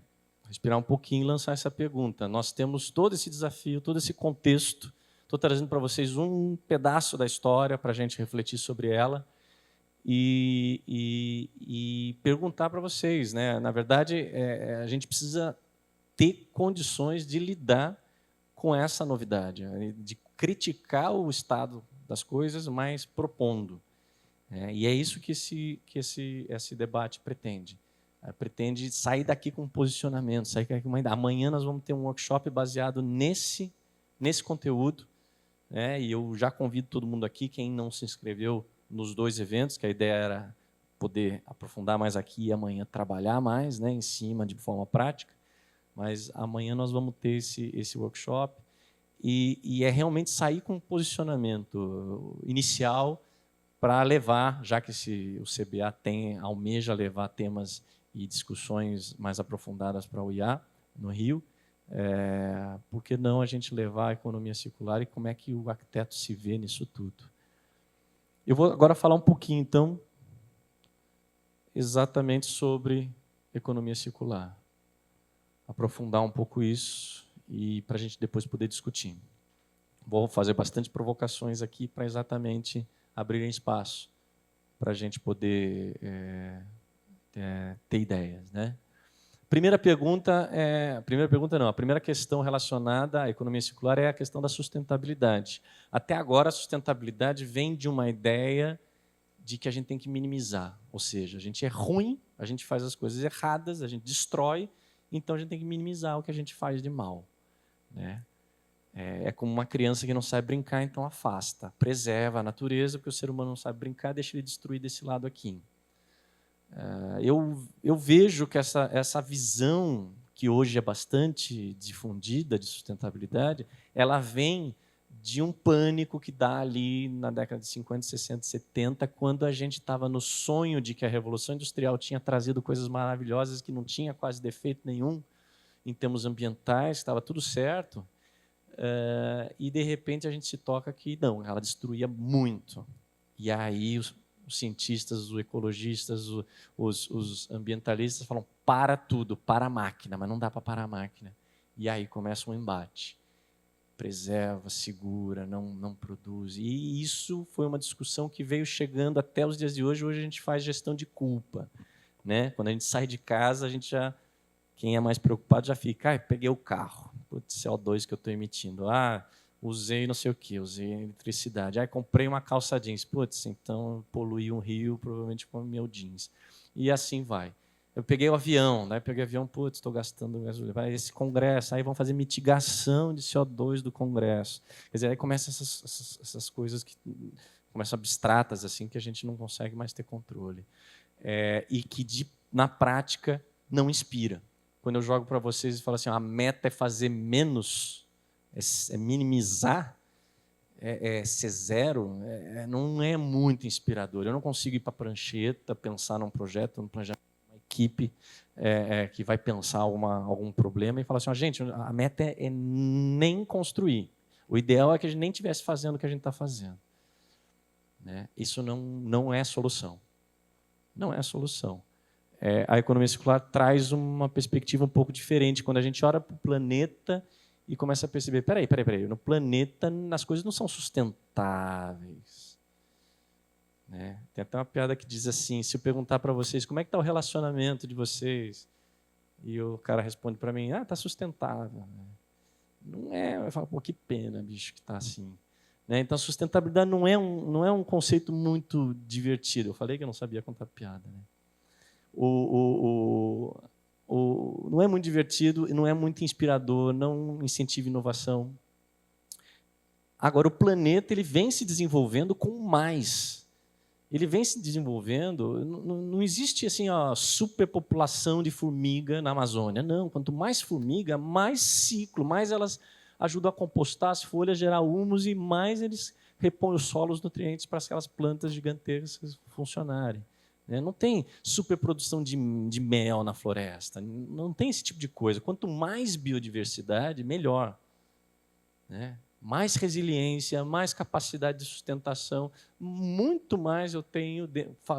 Speaker 4: respirar um pouquinho e lançar essa pergunta. Nós temos todo esse desafio, todo esse contexto, estou trazendo para vocês um pedaço da história para a gente refletir sobre ela e perguntar para vocês, né? Na verdade, a gente precisa ter condições de lidar com essa novidade, de criticar o estado das coisas, mas propondo. E é isso que esse debate pretende. Pretende sair daqui com um posicionamento, sair daqui com uma ideia. Amanhã nós vamos ter um workshop baseado nesse conteúdo, e eu já convido todo mundo aqui, quem não se inscreveu nos 2 eventos, que a ideia era poder aprofundar mais aqui e amanhã trabalhar mais, em cima de forma prática, mas amanhã nós vamos ter esse workshop e é realmente sair com um posicionamento inicial para levar, já que o CBA almeja levar temas e discussões mais aprofundadas para o IA no Rio, por que não a gente levar a economia circular e como é que o arquiteto se vê nisso tudo? Eu vou agora falar um pouquinho, então, exatamente sobre economia circular. Aprofundar um pouco isso e para a gente depois poder discutir. Vou fazer bastante provocações aqui para exatamente abrirem espaço para a gente poder ter ideias, A primeira questão relacionada à economia circular é a questão da sustentabilidade. Até agora, a sustentabilidade vem de uma ideia de que a gente tem que minimizar, ou seja, a gente é ruim, a gente faz as coisas erradas, a gente destrói, então a gente tem que minimizar o que a gente faz de mal. É como uma criança que não sabe brincar, então afasta, preserva a natureza, porque o ser humano não sabe brincar, deixa ele destruir desse lado aqui. Eu vejo que essa visão, que hoje é bastante difundida de sustentabilidade, ela vem de um pânico que dá ali na década de 50, 60, 70, quando a gente estava no sonho de que a Revolução Industrial tinha trazido coisas maravilhosas, que não tinha quase defeito nenhum em termos ambientais, estava tudo certo, e, de repente, a gente se toca que não, ela destruía muito. E aí os cientistas, os ecologistas, os ambientalistas falam, para tudo, para a máquina, mas não dá para parar a máquina. E aí começa um embate. Preserva, segura, não produz. E isso foi uma discussão que veio chegando até os dias de hoje. Hoje a gente faz gestão de culpa. Quando a gente sai de casa, a gente já, quem é mais preocupado já fica, peguei o carro, putz, CO2 que eu estou emitindo. Usei não sei o quê, usei eletricidade. Comprei uma calça jeans. Putz, então poluí um rio, provavelmente com o meu jeans. E assim vai. Eu peguei o avião, peguei o avião, putz, estou gastando gasolina. Vai esse congresso, aí vão fazer mitigação de CO2 do congresso. Quer dizer, aí começam essas coisas que começam abstratas, assim, que a gente não consegue mais ter controle. E que, na prática, não inspira. Quando eu jogo para vocês e falo assim, a meta é fazer menos, é minimizar, ser zero, não é muito inspirador. Eu não consigo ir para a prancheta, pensar num projeto, num planejamento, uma equipe que vai pensar algum problema e falar assim, gente, a meta é nem construir. O ideal é que a gente nem estivesse fazendo o que a gente está fazendo. Isso não é solução. Não é solução. A economia circular traz uma perspectiva um pouco diferente. Quando a gente olha para o planeta e começa a perceber, peraí, no planeta as coisas não são sustentáveis. Tem até uma piada que diz assim, se eu perguntar para vocês, como é que está o relacionamento de vocês? E o cara responde para mim, está sustentável. Não é, eu falo, pô, que pena, bicho, que está assim. Então, sustentabilidade não é um conceito muito divertido. Eu falei que eu não sabia contar piada. Não é muito divertido, não é muito inspirador, não incentiva inovação. Agora, o planeta ele vem se desenvolvendo com mais. Ele vem se desenvolvendo, não existe assim, superpopulação de formiga na Amazônia. Não, quanto mais formiga, mais ciclo, mais elas ajudam a compostar as folhas, gerar humus e mais eles repõem os solos nutrientes para aquelas plantas gigantescas funcionarem. Não tem superprodução de mel na floresta, não tem esse tipo de coisa. Quanto mais biodiversidade, melhor. Mais resiliência, mais capacidade de sustentação, muito mais eu tenho,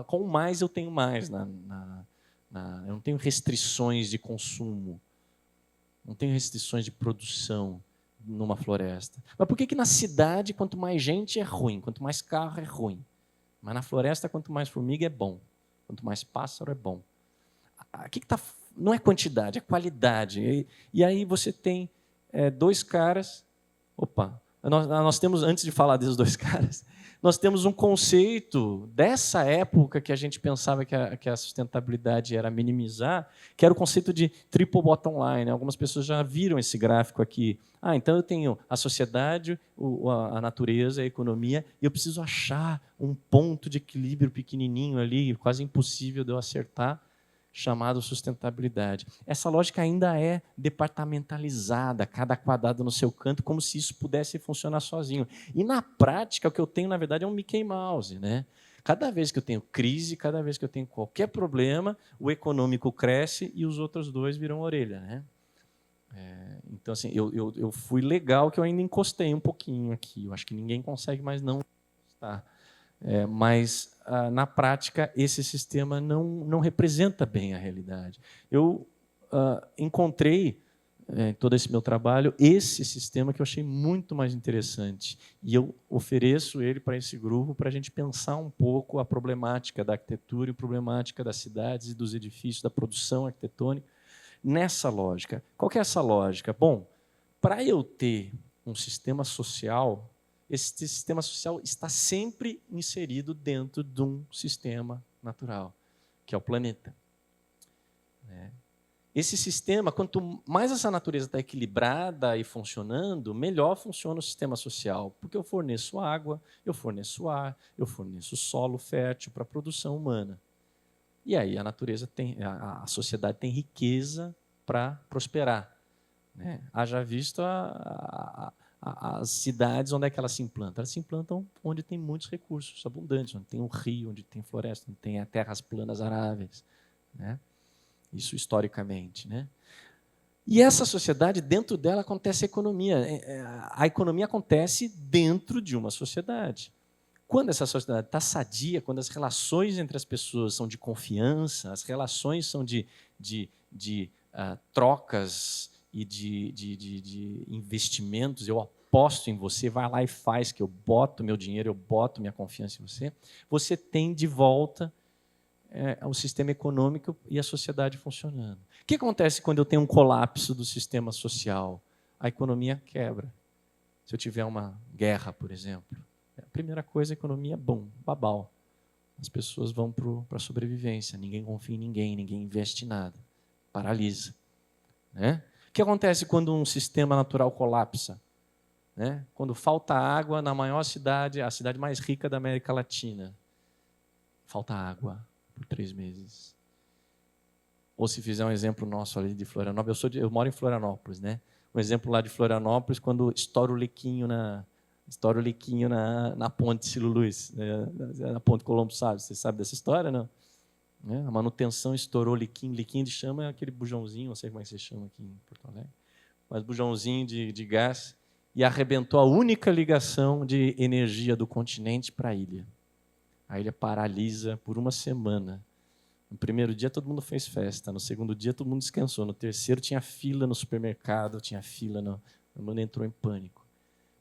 Speaker 4: com mais eu tenho mais. Eu não tenho restrições de consumo, não tenho restrições de produção numa floresta. Mas por que na cidade, quanto mais gente é ruim, quanto mais carro é ruim, mas na floresta, quanto mais formiga é bom? Quanto mais pássaro é bom. Aqui que não é quantidade, é qualidade. E aí você tem 2 caras Opa, nós temos, antes de falar desses dois caras, nós temos um conceito dessa época que a gente pensava que a sustentabilidade era minimizar, que era o conceito de triple bottom line. Algumas pessoas já viram esse gráfico aqui. Então eu tenho a sociedade, a natureza, a economia, e eu preciso achar um ponto de equilíbrio pequenininho ali, quase impossível de eu acertar, chamado sustentabilidade. Essa lógica ainda é departamentalizada, cada quadrado no seu canto, como se isso pudesse funcionar sozinho. E, na prática, o que eu tenho, na verdade, é um Mickey Mouse, né? Cada vez que eu tenho crise, cada vez que eu tenho qualquer problema, o econômico cresce e os outros dois viram orelha, né? Então, assim, eu fui legal que eu ainda encostei um pouquinho aqui. Eu acho que ninguém consegue mais não encostar. Mas, na prática, esse sistema não representa bem a realidade. Eu encontrei, em todo esse meu trabalho, esse sistema que eu achei muito mais interessante. E eu ofereço ele para esse grupo para a gente pensar um pouco a problemática da arquitetura e a problemática das cidades e dos edifícios, da produção arquitetônica, nessa lógica. Qual que é essa lógica? Bom, para eu ter um sistema social, esse sistema social está sempre inserido dentro de um sistema natural, que é o planeta. Esse sistema, quanto mais essa natureza está equilibrada e funcionando, melhor funciona o sistema social, porque eu forneço água, eu forneço ar, eu forneço solo fértil para a produção humana. E aí a natureza a sociedade tem riqueza para prosperar. Haja visto as cidades, onde é que elas se implantam? Elas se implantam onde tem muitos recursos abundantes, onde tem um rio, onde tem floresta, onde tem terras planas aráveis. Isso historicamente. E essa sociedade, dentro dela acontece a economia. A economia acontece dentro de uma sociedade. Quando essa sociedade está sadia, quando as relações entre as pessoas são de confiança, as relações são de trocas e de investimentos, eu aposto em você, vai lá e faz, que eu boto meu dinheiro, eu boto minha confiança em você, você tem de volta o sistema econômico e a sociedade funcionando. O que acontece quando eu tenho um colapso do sistema social? A economia quebra. Se eu tiver uma guerra, por exemplo, a primeira coisa, a economia, babau. As pessoas vão para a sobrevivência, ninguém confia em ninguém, ninguém investe em nada. Paralisa. O que acontece quando um sistema natural colapsa? Quando falta água na maior cidade, a cidade mais rica da América Latina. Falta água por 3 meses. Ou se fizer um exemplo nosso ali de Florianópolis, eu moro em Florianópolis, Um exemplo lá de Florianópolis, quando estoura o lequinho na ponte Silo Luiz, na ponte Colombo Salles. Você sabe dessa história, não? A manutenção estourou liquinho de chama é aquele bujãozinho, não sei como é que se chama aqui em Porto Alegre, mas bujãozinho de gás, e arrebentou a única ligação de energia do continente para a ilha. A ilha paralisa por 1 semana. No primeiro dia todo mundo fez festa, no segundo dia todo mundo descansou, no terceiro tinha fila no supermercado, tinha fila, todo mundo entrou em pânico,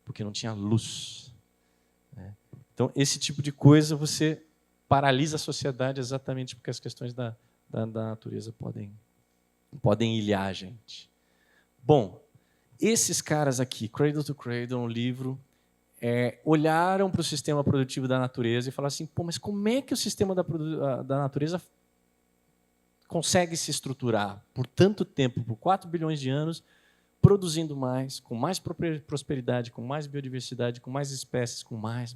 Speaker 4: porque não tinha luz. Então, esse tipo de coisa você paralisa a sociedade exatamente porque as questões da natureza podem ilhar a gente. Bom, esses caras aqui, Cradle to Cradle, um livro, olharam para o sistema produtivo da natureza e falaram assim, mas como é que o sistema da natureza consegue se estruturar por tanto tempo, por 4 bilhões de anos, produzindo mais, com mais prosperidade, com mais biodiversidade, com mais espécies, com mais.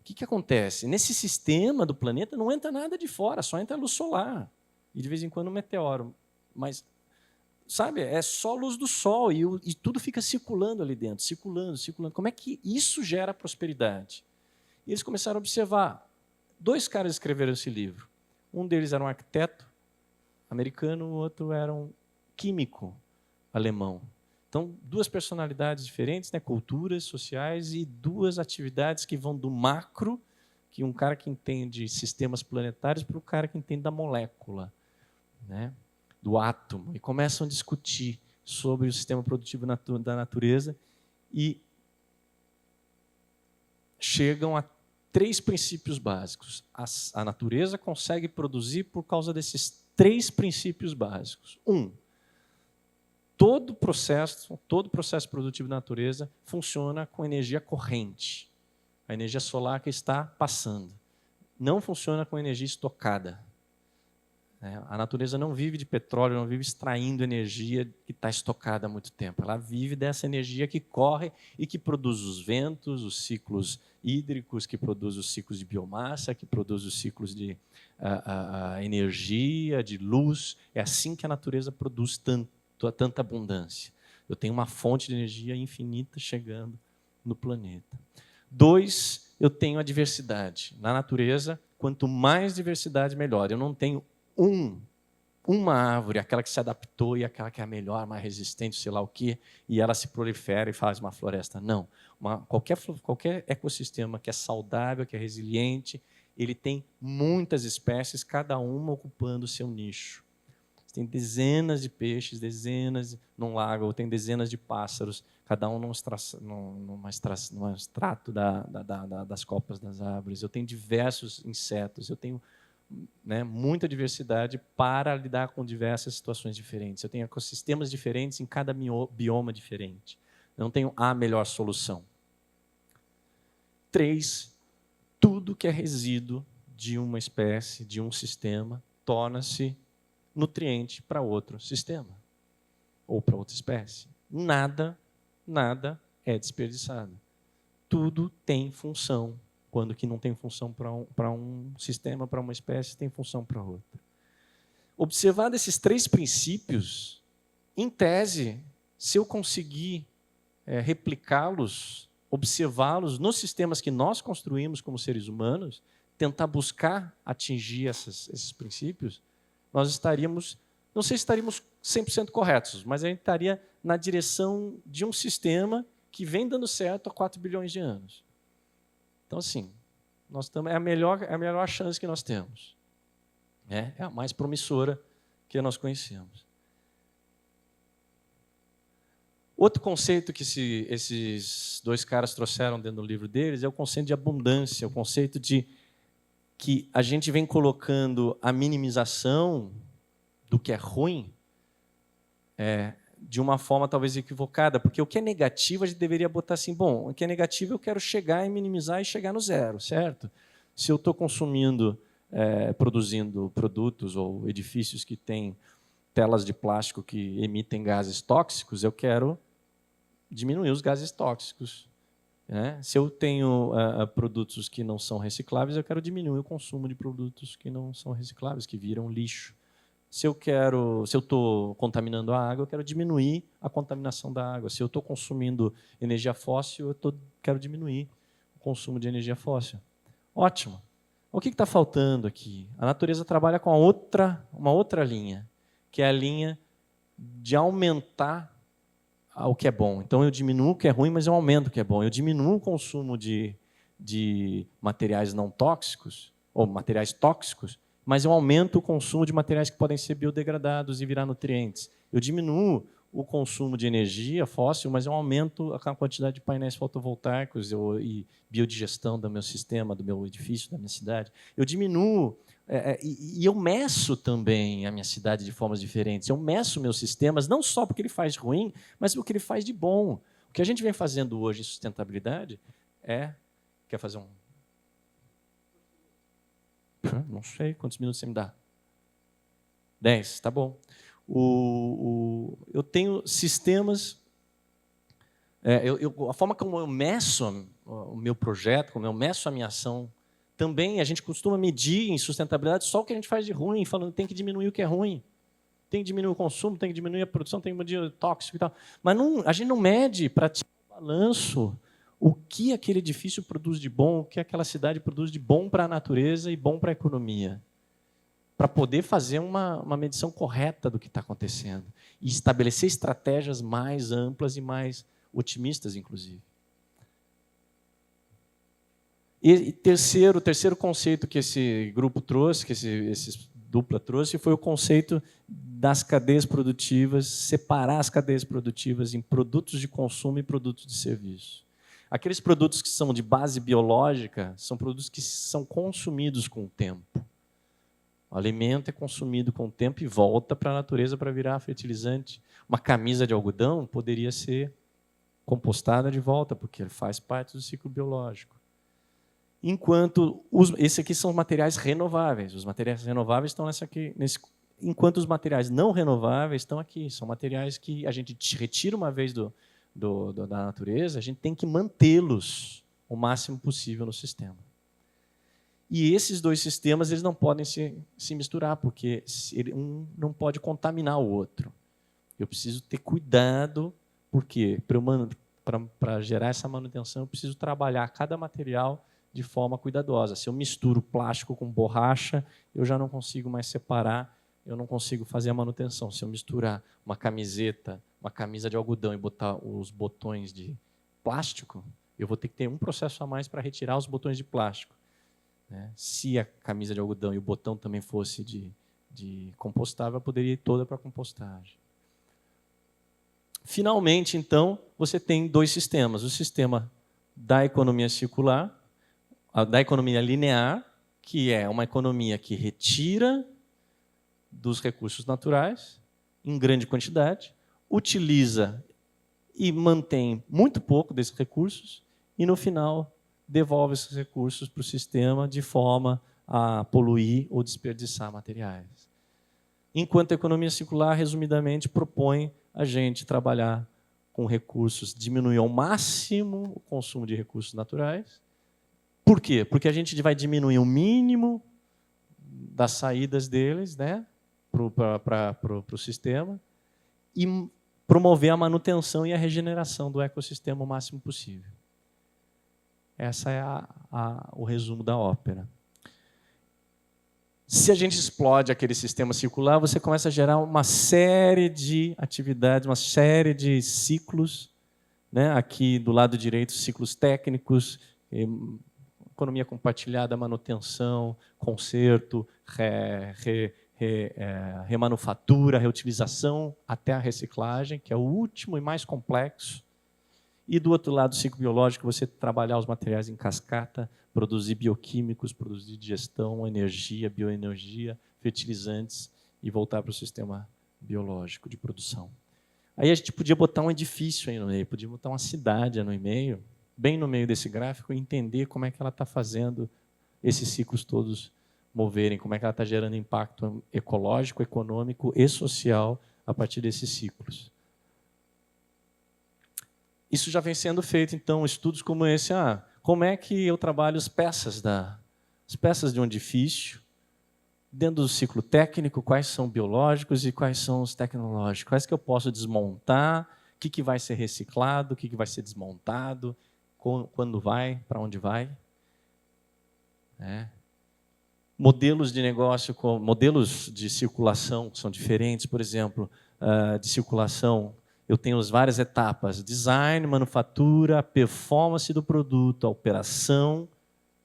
Speaker 4: O que acontece? Nesse sistema do planeta não entra nada de fora, só entra a luz solar. E de vez em quando um meteoro. Mas, sabe, é só luz do sol e tudo fica circulando ali dentro, circulando. Como é que isso gera prosperidade? E eles começaram a observar. 2 caras escreveram esse livro. Um deles era um arquiteto americano, o outro era um químico alemão. Então, 2 personalidades diferentes, culturas sociais e 2 atividades que vão do macro, que um cara que entende sistemas planetários, para o cara que entende da molécula, do átomo, e começam a discutir sobre o sistema produtivo da natureza e chegam a 3 princípios básicos. A natureza consegue produzir por causa desses 3 princípios básicos. 1, todo processo produtivo da natureza funciona com energia corrente. A energia solar que está passando. Não funciona com energia estocada. A natureza não vive de petróleo, não vive extraindo energia que está estocada há muito tempo. Ela vive dessa energia que corre e que produz os ventos, os ciclos hídricos, que produz os ciclos de biomassa, que produz os ciclos de energia, de luz. É assim que a natureza produz tanta abundância. Eu tenho uma fonte de energia infinita chegando no planeta. 2, eu tenho a diversidade. Na natureza, quanto mais diversidade, melhor. Eu não tenho uma árvore, aquela que se adaptou e aquela que é a melhor, mais resistente, sei lá o quê, e ela se prolifera e faz uma floresta. Não. Qualquer ecossistema que é saudável, que é resiliente, ele tem muitas espécies, cada uma ocupando o seu nicho. Tem dezenas de peixes, num lago, tem dezenas de pássaros, cada um num extrato das copas das árvores. Eu tenho diversos insetos, eu tenho muita diversidade para lidar com diversas situações diferentes. Eu tenho ecossistemas diferentes em cada bioma diferente. Eu não tenho a melhor solução. 3, tudo que é resíduo de uma espécie, de um sistema, torna-se nutriente para outro sistema ou para outra espécie. Nada é desperdiçado. Tudo tem função. Quando que não tem função para um sistema, para uma espécie, tem função para outra. Observado esses 3 princípios, em tese, se eu conseguir replicá-los, observá-los nos sistemas que nós construímos como seres humanos, tentar buscar atingir esses princípios, nós estaríamos, não sei se estaríamos 100% corretos, mas a gente estaria na direção de um sistema que vem dando certo há 4 bilhões de anos. Então, assim, é a melhor chance que nós temos. É a mais promissora que nós conhecemos. Outro conceito que esses 2 caras trouxeram dentro do livro deles é o conceito de abundância, o conceito de que a gente vem colocando a minimização do que é ruim de uma forma talvez equivocada, porque o que é negativo a gente deveria botar assim, bom, o que é negativo eu quero chegar e minimizar e chegar no zero, certo? Se eu estou produzindo produtos ou edifícios que têm telas de plástico que emitem gases tóxicos, eu quero diminuir os gases tóxicos. Se eu tenho produtos que não são recicláveis, eu quero diminuir o consumo de produtos que não são recicláveis, que viram lixo. Se eu estou contaminando a água, eu quero diminuir a contaminação da água. Se eu estou consumindo energia fóssil, eu quero diminuir o consumo de energia fóssil. Ótimo. O que está faltando aqui? A natureza trabalha com uma outra linha, que é a linha de aumentar o que é bom. Então, eu diminuo o que é ruim, mas eu aumento o que é bom. Eu diminuo o consumo de materiais não tóxicos, ou materiais tóxicos, mas eu aumento o consumo de materiais que podem ser biodegradados e virar nutrientes. Eu diminuo o consumo de energia fóssil, mas eu aumento a quantidade de painéis fotovoltaicos e biodigestão do meu sistema, do meu edifício, da minha cidade. Eu diminuo, e eu meço também a minha cidade de formas diferentes. Eu meço meus sistemas, não só porque ele faz ruim, mas porque ele faz de bom. O que a gente vem fazendo hoje em sustentabilidade Quer fazer um... Não sei quantos minutos você me dá. 10, tá bom. Eu tenho sistemas... a forma como eu meço o meu projeto, como eu meço a minha ação, também a gente costuma medir em sustentabilidade só o que a gente faz de ruim, falando que tem que diminuir o que é ruim. Tem que diminuir o consumo, tem que diminuir a produção, tem que diminuir o tóxico e tal. Mas a gente não mede para tirar o balanço o que aquele edifício produz de bom, o que aquela cidade produz de bom para a natureza e bom para a economia, para poder fazer uma medição correta do que está acontecendo e estabelecer estratégias mais amplas e mais otimistas, inclusive. E o terceiro conceito que esse grupo trouxe, que esse dupla trouxe, foi o conceito das cadeias produtivas, separar as cadeias produtivas em produtos de consumo e produtos de serviço. Aqueles produtos que são de base biológica são produtos que são consumidos com o tempo. O alimento é consumido com o tempo e volta para a natureza para virar fertilizante. Uma camisa de algodão poderia ser compostada de volta, porque ele faz parte do ciclo biológico. Enquanto esses aqui são materiais renováveis. Os materiais renováveis estão enquanto os materiais não renováveis estão aqui. São materiais que a gente retira uma vez da natureza, a gente tem que mantê-los o máximo possível no sistema. E esses dois sistemas eles não podem se misturar, porque um não pode contaminar o outro. Eu preciso ter cuidado, porque para gerar essa manutenção, eu preciso trabalhar cada material de forma cuidadosa. Se eu misturo plástico com borracha, eu já não consigo mais separar, eu não consigo fazer a manutenção. Se eu misturar uma camiseta, uma camisa de algodão e botar os botões de plástico, eu vou ter que ter um processo a mais para retirar os botões de plástico. Se a camisa de algodão e o botão também fosse de compostável, eu poderia ir toda para a compostagem. Finalmente, então, você tem dois sistemas. O sistema da economia circular, da economia linear, que é uma economia que retira dos recursos naturais, em grande quantidade, utiliza e mantém muito pouco desses recursos, e, no final, devolve esses recursos para o sistema de forma a poluir ou desperdiçar materiais. Enquanto a economia circular, resumidamente, propõe a gente trabalhar com recursos, diminuir ao máximo o consumo de recursos naturais. Por quê? Porque a gente vai diminuir o mínimo das saídas deles, né, para o sistema, e promover a manutenção e a regeneração do ecossistema o máximo possível. Essa é o resumo da ópera. Se a gente explode aquele sistema circular, você começa a gerar uma série de atividades, uma série de ciclos. Né? Aqui, do lado direito, ciclos técnicos, economia compartilhada, manutenção, conserto, remanufatura, reutilização, até a reciclagem, que é o último e mais complexo. E, do outro lado, o ciclo biológico, você trabalhar os materiais em cascata, produzir bioquímicos, produzir digestão, energia, bioenergia, fertilizantes e voltar para o sistema biológico de produção. Aí a gente podia botar um edifício aí no meio, podia botar uma cidade aí no meio, bem no meio desse gráfico, e entender como é que ela está fazendo esses ciclos todos moverem, como é que ela está gerando impacto ecológico, econômico e social a partir desses ciclos. Isso já vem sendo feito, então, estudos como esse. Como é que eu trabalho as peças de um edifício, dentro do ciclo técnico, quais são biológicos e quais são os tecnológicos? Quais que eu posso desmontar, o que vai ser reciclado, o que vai ser desmontado, quando vai, para onde vai. Modelos de negócio, modelos de circulação são diferentes, por exemplo, de circulação. Eu tenho as várias etapas: design, manufatura, performance do produto, a operação,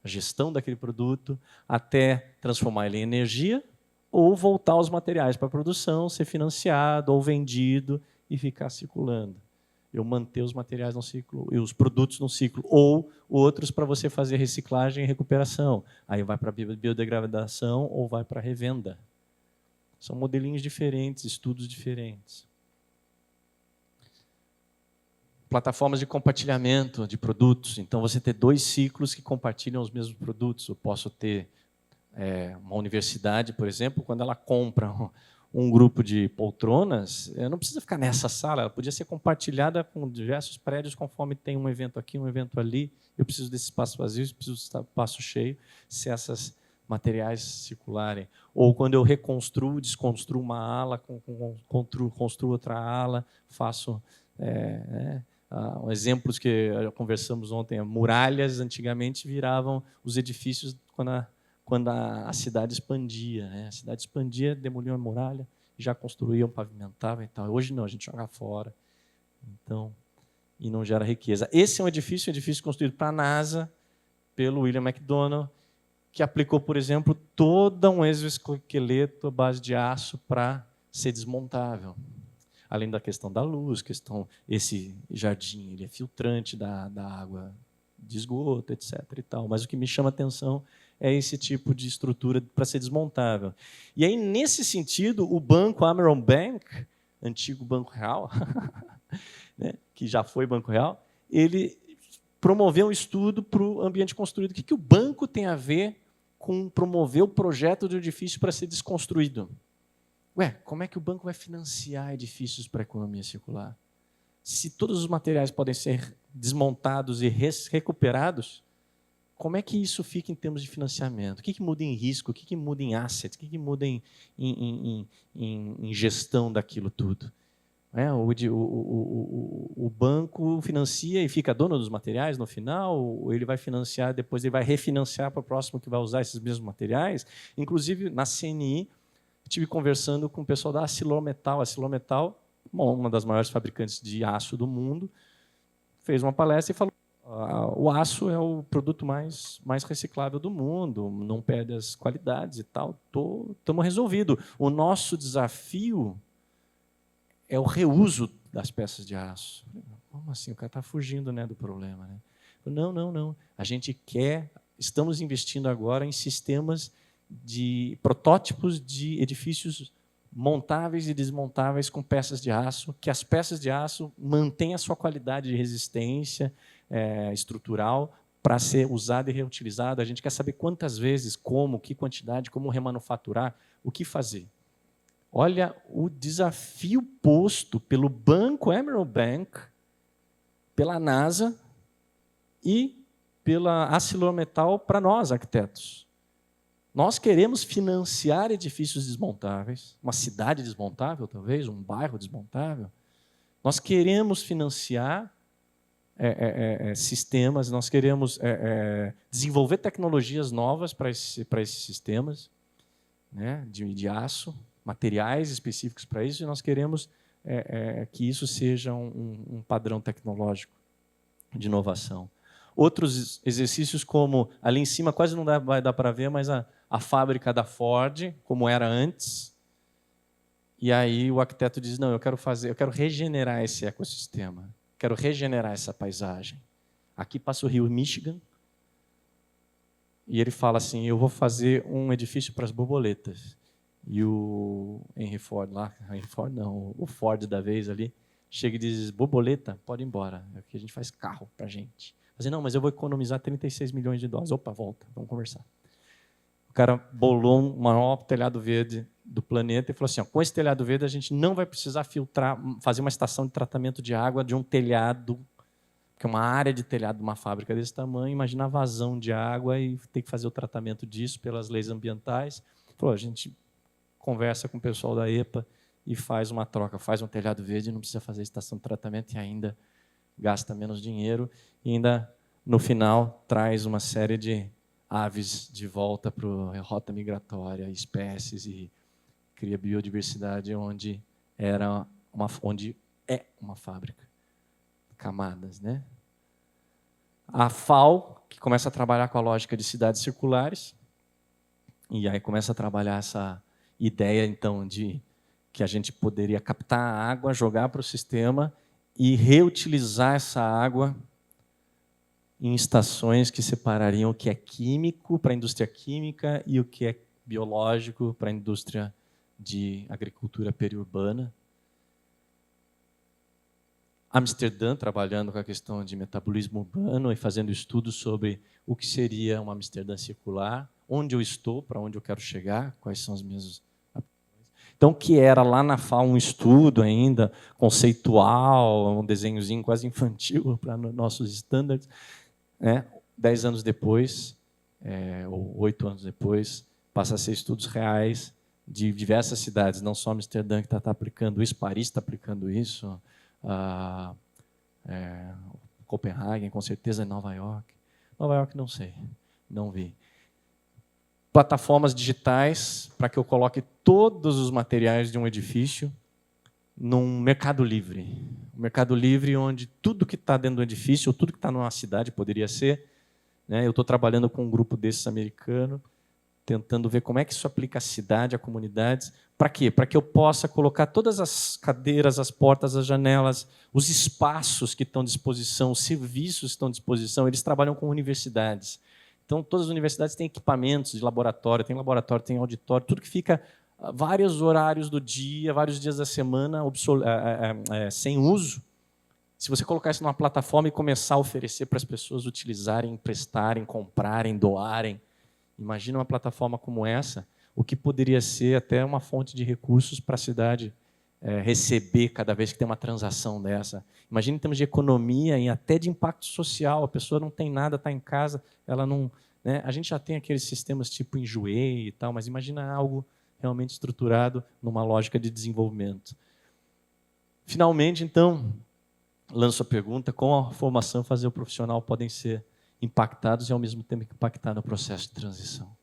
Speaker 4: a gestão daquele produto, até transformar ele em energia ou voltar os materiais para a produção, ser financiado ou vendido e ficar circulando. Eu manter os materiais no ciclo e os produtos no ciclo, ou outros para você fazer reciclagem e recuperação. Aí vai para a biodegradação ou vai para a revenda. São modelinhos diferentes, estudos diferentes. Plataformas de compartilhamento de produtos. Então, você tem dois ciclos que compartilham os mesmos produtos. Eu posso ter uma universidade, por exemplo, quando ela compra um grupo de poltronas, não precisa ficar nessa sala, ela podia ser compartilhada com diversos prédios, conforme tem um evento aqui, um evento ali. Eu preciso desse espaço vazio, eu preciso desse espaço cheio, se esses materiais circularem. Ou quando eu reconstruo, desconstruo uma ala, construo outra ala, faço... exemplos que conversamos ontem, muralhas antigamente viravam os edifícios quando a cidade expandia. A cidade expandia, demolia uma muralha, já construíam, pavimentavam e tal. Hoje não, a gente joga fora. Então, e não gera riqueza. Esse é um edifício construído para a NASA, pelo William McDonnell, que aplicou, por exemplo, todo um exoesqueleto à base de aço para ser desmontável. Além da questão da luz, esse jardim ele é filtrante da água de esgoto, etc. E tal. Mas o que me chama a atenção é esse tipo de estrutura para ser desmontável. E aí, nesse sentido, o banco Amerant Bank, antigo Banco Real, né, que já foi Banco Real, ele promoveu um estudo para o ambiente construído. O que o banco tem a ver com promover o projeto do edifício para ser desconstruído? Como é que o banco vai financiar edifícios para a economia circular? Se todos os materiais podem ser desmontados e recuperados, como é que isso fica em termos de financiamento? O que muda em risco? O que muda em assets? O que muda em gestão daquilo tudo? O banco financia e fica dono dos materiais no final, ou ele vai financiar, depois ele vai refinanciar para o próximo que vai usar esses mesmos materiais? Inclusive, na CNI, estive conversando com o pessoal da ArcelorMittal. A ArcelorMittal, uma das maiores fabricantes de aço do mundo, fez uma palestra e falou: o aço é o produto mais reciclável do mundo, não perde as qualidades e tal. Estamos resolvidos. O nosso desafio é o reuso das peças de aço. Como assim? O cara está fugindo, né, do problema, né? Não. A gente estamos investindo agora em sistemas de protótipos de edifícios montáveis e desmontáveis com peças de aço, que as peças de aço mantenham a sua qualidade de resistência estrutural para ser usada e reutilizada. A gente quer saber quantas vezes, como, que quantidade, como remanufaturar, o que fazer. Olha o desafio posto pelo Banco Amerant Bank, pela NASA e pela ArcelorMittal para nós, arquitetos. Nós queremos financiar edifícios desmontáveis, uma cidade desmontável, talvez, um bairro desmontável. Nós queremos financiar sistemas, nós queremos desenvolver tecnologias novas para esses sistemas, né, de aço, materiais específicos para isso, e nós queremos que isso seja um padrão tecnológico de inovação. Outros exercícios, como ali em cima, quase não vai dar para ver, mas a fábrica da Ford, como era antes, e aí o arquiteto diz: não, eu quero regenerar esse ecossistema, quero regenerar essa paisagem. Aqui passa o rio Michigan, e ele fala assim: eu vou fazer um edifício para as borboletas. E o Henry Ford lá, o Ford da vez ali, chega e diz: borboleta, pode ir embora, aqui a gente faz carro para a gente. Não, mas eu vou economizar 36 milhões de dólares. Opa, volta, vamos conversar. O cara bolou o maior telhado verde do planeta e falou assim: com esse telhado verde a gente não vai precisar filtrar, fazer uma estação de tratamento de água de um telhado, que é uma área de telhado de uma fábrica desse tamanho. Imagina a vazão de água e ter que fazer o tratamento disso pelas leis ambientais. Falou: a gente conversa com o pessoal da EPA e faz uma troca, faz um telhado verde, não precisa fazer estação de tratamento e ainda gasta menos dinheiro, e ainda, no final, traz uma série de aves de volta para a rota migratória, espécies, e cria biodiversidade onde é uma fábrica. Camadas, né? A FAO, que começa a trabalhar com a lógica de cidades circulares, e aí começa a trabalhar essa ideia, então, de que a gente poderia captar a água, jogar para o sistema e reutilizar essa água em estações que separariam o que é químico para a indústria química e o que é biológico para a indústria de agricultura periurbana. Amsterdã, trabalhando com a questão de metabolismo urbano e fazendo estudos sobre o que seria uma Amsterdã circular, onde eu estou, para onde eu quero chegar, quais são as minhas... Então, que era lá na FAO um estudo ainda conceitual, um desenhozinho quase infantil para nossos estándares, 10 anos depois, ou 8 anos depois, passa a ser estudos reais de diversas cidades, não só Amsterdã que está aplicando isso, Paris está aplicando isso, Copenhague, com certeza, Nova York. Nova York não sei, não vi. Plataformas digitais para que eu coloque todos os materiais de um edifício num mercado livre. Um mercado livre onde tudo que está dentro do edifício, ou tudo que está numa cidade poderia ser. Eu estou trabalhando com um grupo desses americano, tentando ver como é que isso aplica à cidade, a comunidades. Para quê? Para que eu possa colocar todas as cadeiras, as portas, as janelas, os espaços que estão à disposição, os serviços que estão à disposição. Eles trabalham com universidades. Então, todas as universidades têm equipamentos de laboratório, tem auditório, tudo que fica vários horários do dia, vários dias da semana sem uso. Se você colocar isso numa plataforma e começar a oferecer para as pessoas utilizarem, emprestarem, comprarem, doarem, imagina uma plataforma como essa, o que poderia ser até uma fonte de recursos para a cidade receber cada vez que tem uma transação dessa. Imagina em termos de economia e até de impacto social. A pessoa não tem nada, está em casa, ela não... Né? A gente já tem aqueles sistemas tipo Enjoei e tal, mas imagina algo realmente estruturado numa lógica de desenvolvimento. Finalmente, então, lanço a pergunta: como a formação e fazer o profissional podem ser impactados e, ao mesmo tempo, impactar no processo de transição?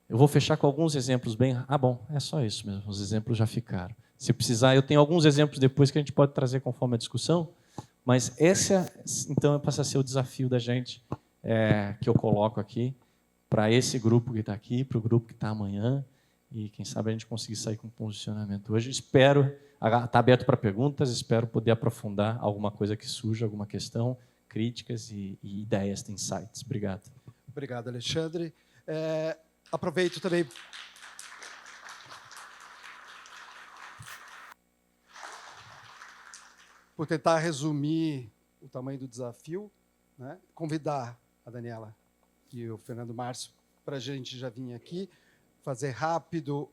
Speaker 4: Eu vou fechar com alguns exemplos bem... bom, é só isso mesmo, os exemplos já ficaram. Se precisar, eu tenho alguns exemplos depois que a gente pode trazer conforme a discussão, mas então, passa a ser o desafio da gente, que eu coloco aqui, para esse grupo que está aqui, para o grupo que está amanhã, e quem sabe a gente conseguir sair com um posicionamento hoje. Espero, está aberto para perguntas, espero poder aprofundar alguma coisa que surja, alguma questão, críticas e ideias, insights. Obrigado.
Speaker 1: Obrigado, Alexandre. Aproveito também por tentar resumir o tamanho do desafio, né? Convidar a Daniela e o Fernando Márcio para a gente já vir aqui, fazer rápido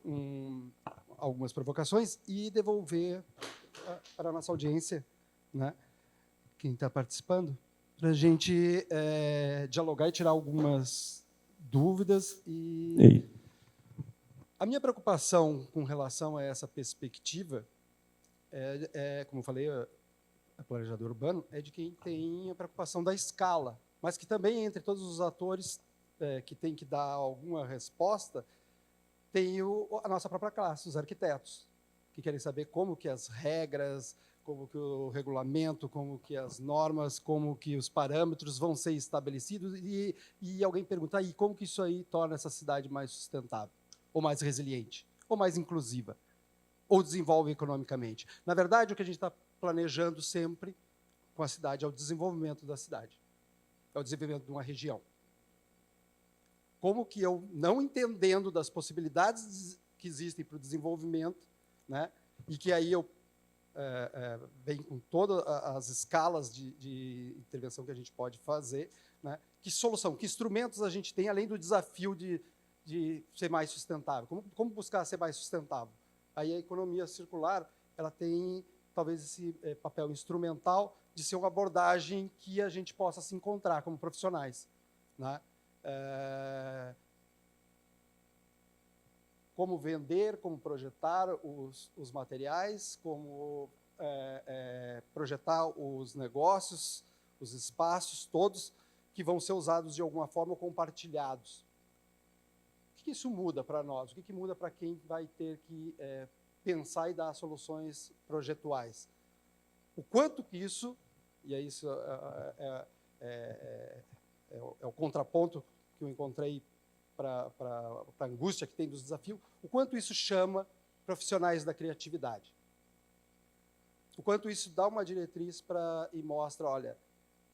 Speaker 1: algumas provocações e devolver para a nossa audiência, né? Quem está participando, para a gente dialogar e tirar algumas dúvidas. A minha preocupação com relação a essa perspectiva como eu falei, a planejador urbano é de quem tem a preocupação da escala, mas que também, entre todos os atores que tem que dar alguma resposta, tem a nossa própria classe, os arquitetos, que querem saber como que as regras, como que o regulamento, como que as normas, como que os parâmetros vão ser estabelecidos, e alguém pergunta, aí, como que isso aí torna essa cidade mais sustentável, ou mais resiliente, ou mais inclusiva, ou desenvolve economicamente. Na verdade, o que a gente está planejando sempre com a cidade é o desenvolvimento da cidade, é o desenvolvimento de uma região. Como que eu, não entendendo das possibilidades que existem para o desenvolvimento, né, e que aí eu vem com todas as escalas de intervenção que a gente pode fazer, né, que solução, que instrumentos a gente tem, além do desafio de ser mais sustentável. Como buscar ser mais sustentável? Aí a economia circular, ela tem talvez esse papel instrumental de ser uma abordagem que a gente possa se encontrar como profissionais, né? Como vender, como projetar os materiais, como projetar os negócios, os espaços todos que vão ser usados de alguma forma ou compartilhados. O que isso muda para nós? O que muda para quem vai ter que pensar e dar soluções projetuais? O quanto que isso, e aí isso é o contraponto que eu encontrei para a angústia que tem dos desafios, o quanto isso chama profissionais da criatividade. O quanto isso dá uma diretriz e mostra, olha,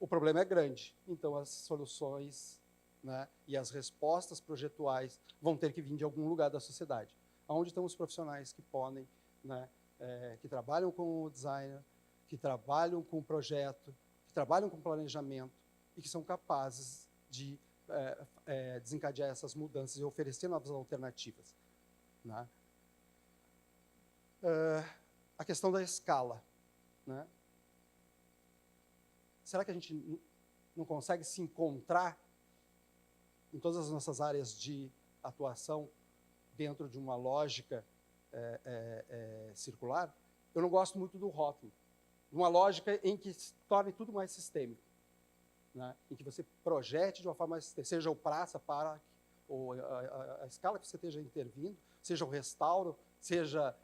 Speaker 1: o problema é grande, então as soluções, né, e as respostas projetuais vão ter que vir de algum lugar da sociedade. Onde estão os profissionais que podem, né, que trabalham com o designer, que trabalham com o projeto, que trabalham com planejamento e que são capazes de desencadear essas mudanças e oferecer novas alternativas, né? A questão da escala, né? Será que a gente não consegue se encontrar em todas as nossas áreas de atuação dentro de uma lógica circular? Eu não gosto muito do rótulo, uma lógica em que se torne tudo mais sistêmico, né? Em que você projete de uma forma mais sistêmica, seja o praça, parque, ou a escala que você esteja intervindo, seja o restauro, seja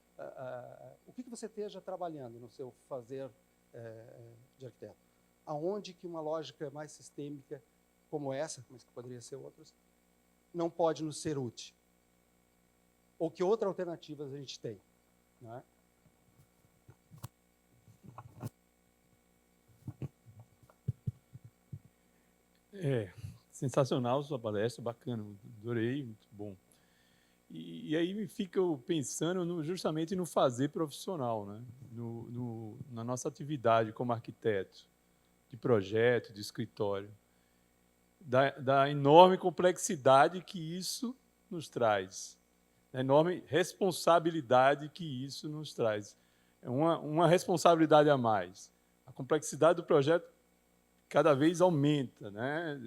Speaker 1: o que você esteja trabalhando no seu fazer de arquiteto. Aonde que uma lógica mais sistêmica como essa, mas que poderia ser outras, não pode nos ser útil? Ou que outras alternativas a gente tem, né?
Speaker 3: sensacional sua palestra, bacana, adorei, muito bom. E aí me fica pensando justamente no fazer profissional, né? Na nossa atividade como arquiteto, de projeto, de escritório, da enorme complexidade que isso nos traz, da enorme responsabilidade que isso nos traz. É uma responsabilidade a mais. A complexidade do projeto cada vez aumenta, né?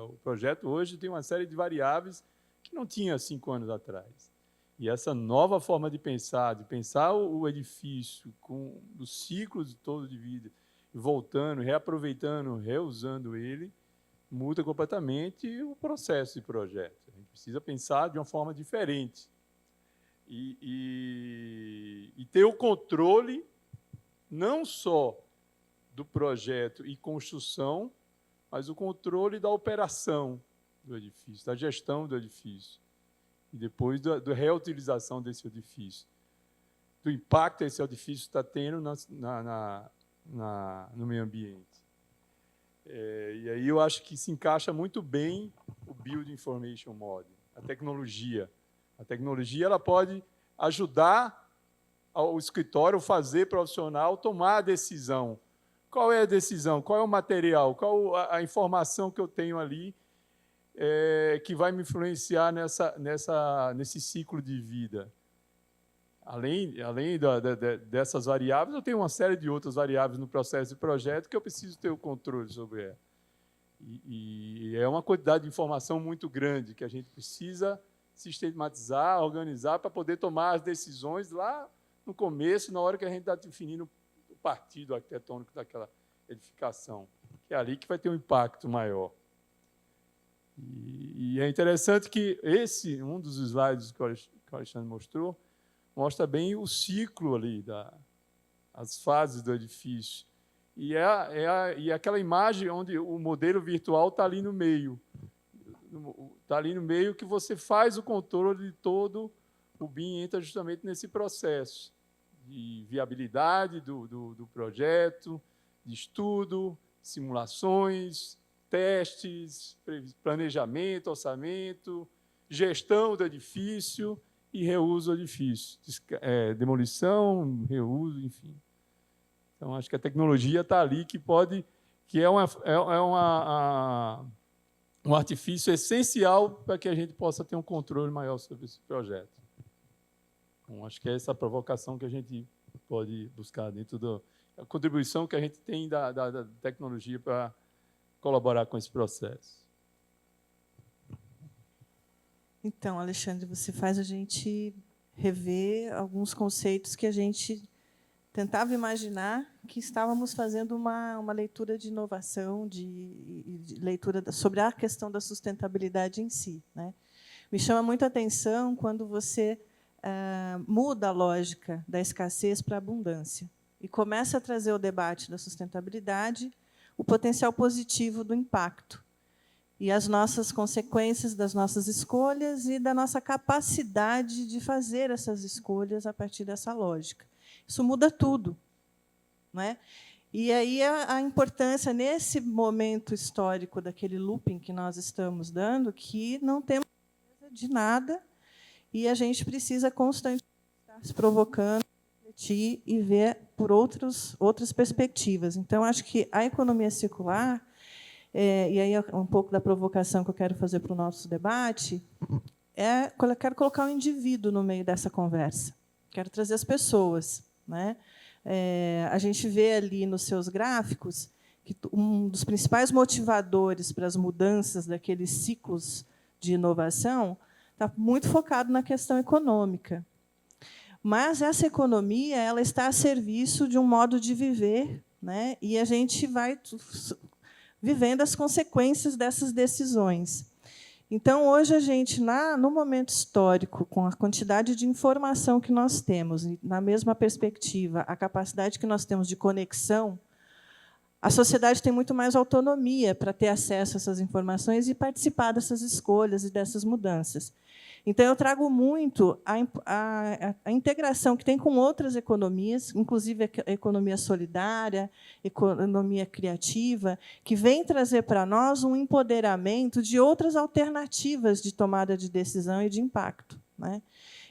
Speaker 3: O projeto hoje tem uma série de variáveis que não tinha 5 anos atrás. E essa nova forma de pensar o edifício com os ciclos todo de vida, voltando, reaproveitando, reusando ele, muda completamente o processo de projeto. A gente precisa pensar de uma forma diferente. E ter o controle não só do projeto e construção, mas o controle da operação do edifício, da gestão do edifício, e depois da reutilização desse edifício, do impacto que esse edifício está tendo no meio ambiente. E aí eu acho que se encaixa muito bem o Build Information Model, a tecnologia. A tecnologia ela pode ajudar o escritório, o fazer profissional, tomar a decisão. Qual é a decisão? Qual é o material? Qual a informação que eu tenho ali que vai me influenciar nesse ciclo de vida? Além dessas variáveis, eu tenho uma série de outras variáveis no processo de projeto que eu preciso ter o controle sobre ela. E é uma quantidade de informação muito grande que a gente precisa sistematizar, organizar para poder tomar as decisões lá no começo, na hora que a gente está definindo o partido arquitetônico daquela edificação, que é ali que vai ter um impacto maior. E é interessante que um dos slides que o Alexandre mostrou, mostra bem o ciclo ali, as fases do edifício. E aquela imagem onde o modelo virtual está ali no meio. Está ali no meio que você faz o controle de todo, o BIM entra justamente nesse processo de viabilidade do projeto, de estudo, simulações, testes, planejamento, orçamento, gestão do edifício e reuso do edifício, demolição, reuso, enfim. Então, acho que a tecnologia está ali que é um artifício essencial para que a gente possa ter um controle maior sobre esse projeto. Então, acho que é essa a provocação que a gente pode buscar dentro da contribuição que a gente tem da tecnologia para colaborar com esse processo.
Speaker 2: Então, Alexandre, você faz a gente rever alguns conceitos que a gente tentava imaginar que estávamos fazendo uma leitura de inovação, de leitura sobre a questão da sustentabilidade em si, né? Me chama muito a atenção quando você muda a lógica da escassez para a abundância e começa a trazer o debate da sustentabilidade, o potencial positivo do impacto e as nossas consequências das nossas escolhas e da nossa capacidade de fazer essas escolhas a partir dessa lógica. Isso muda tudo, não é? E aí a importância, nesse momento histórico daquele looping que nós estamos dando, que não temos certeza de nada e a gente precisa constantemente estar se provocando, refletir e ver por outras perspectivas. Então, acho que a economia circular, e aí um pouco da provocação que eu quero fazer para o nosso debate, eu quero colocar o indivíduo no meio dessa conversa. Quero trazer as pessoas, né? A gente vê ali nos seus gráficos que um dos principais motivadores para as mudanças daqueles ciclos de inovação está muito focado na questão econômica. Mas essa economia ela está a serviço de um modo de viver, né? E a gente vai vivendo as consequências dessas decisões. Então, hoje, a gente, no momento histórico, com a quantidade de informação que nós temos, e, na mesma perspectiva, a capacidade que nós temos de conexão, a sociedade tem muito mais autonomia para ter acesso a essas informações e participar dessas escolhas e dessas mudanças. Então, eu trago muito a integração que tem com outras economias, inclusive a economia solidária, economia criativa, que vem trazer para nós um empoderamento de outras alternativas de tomada de decisão e de impacto, né?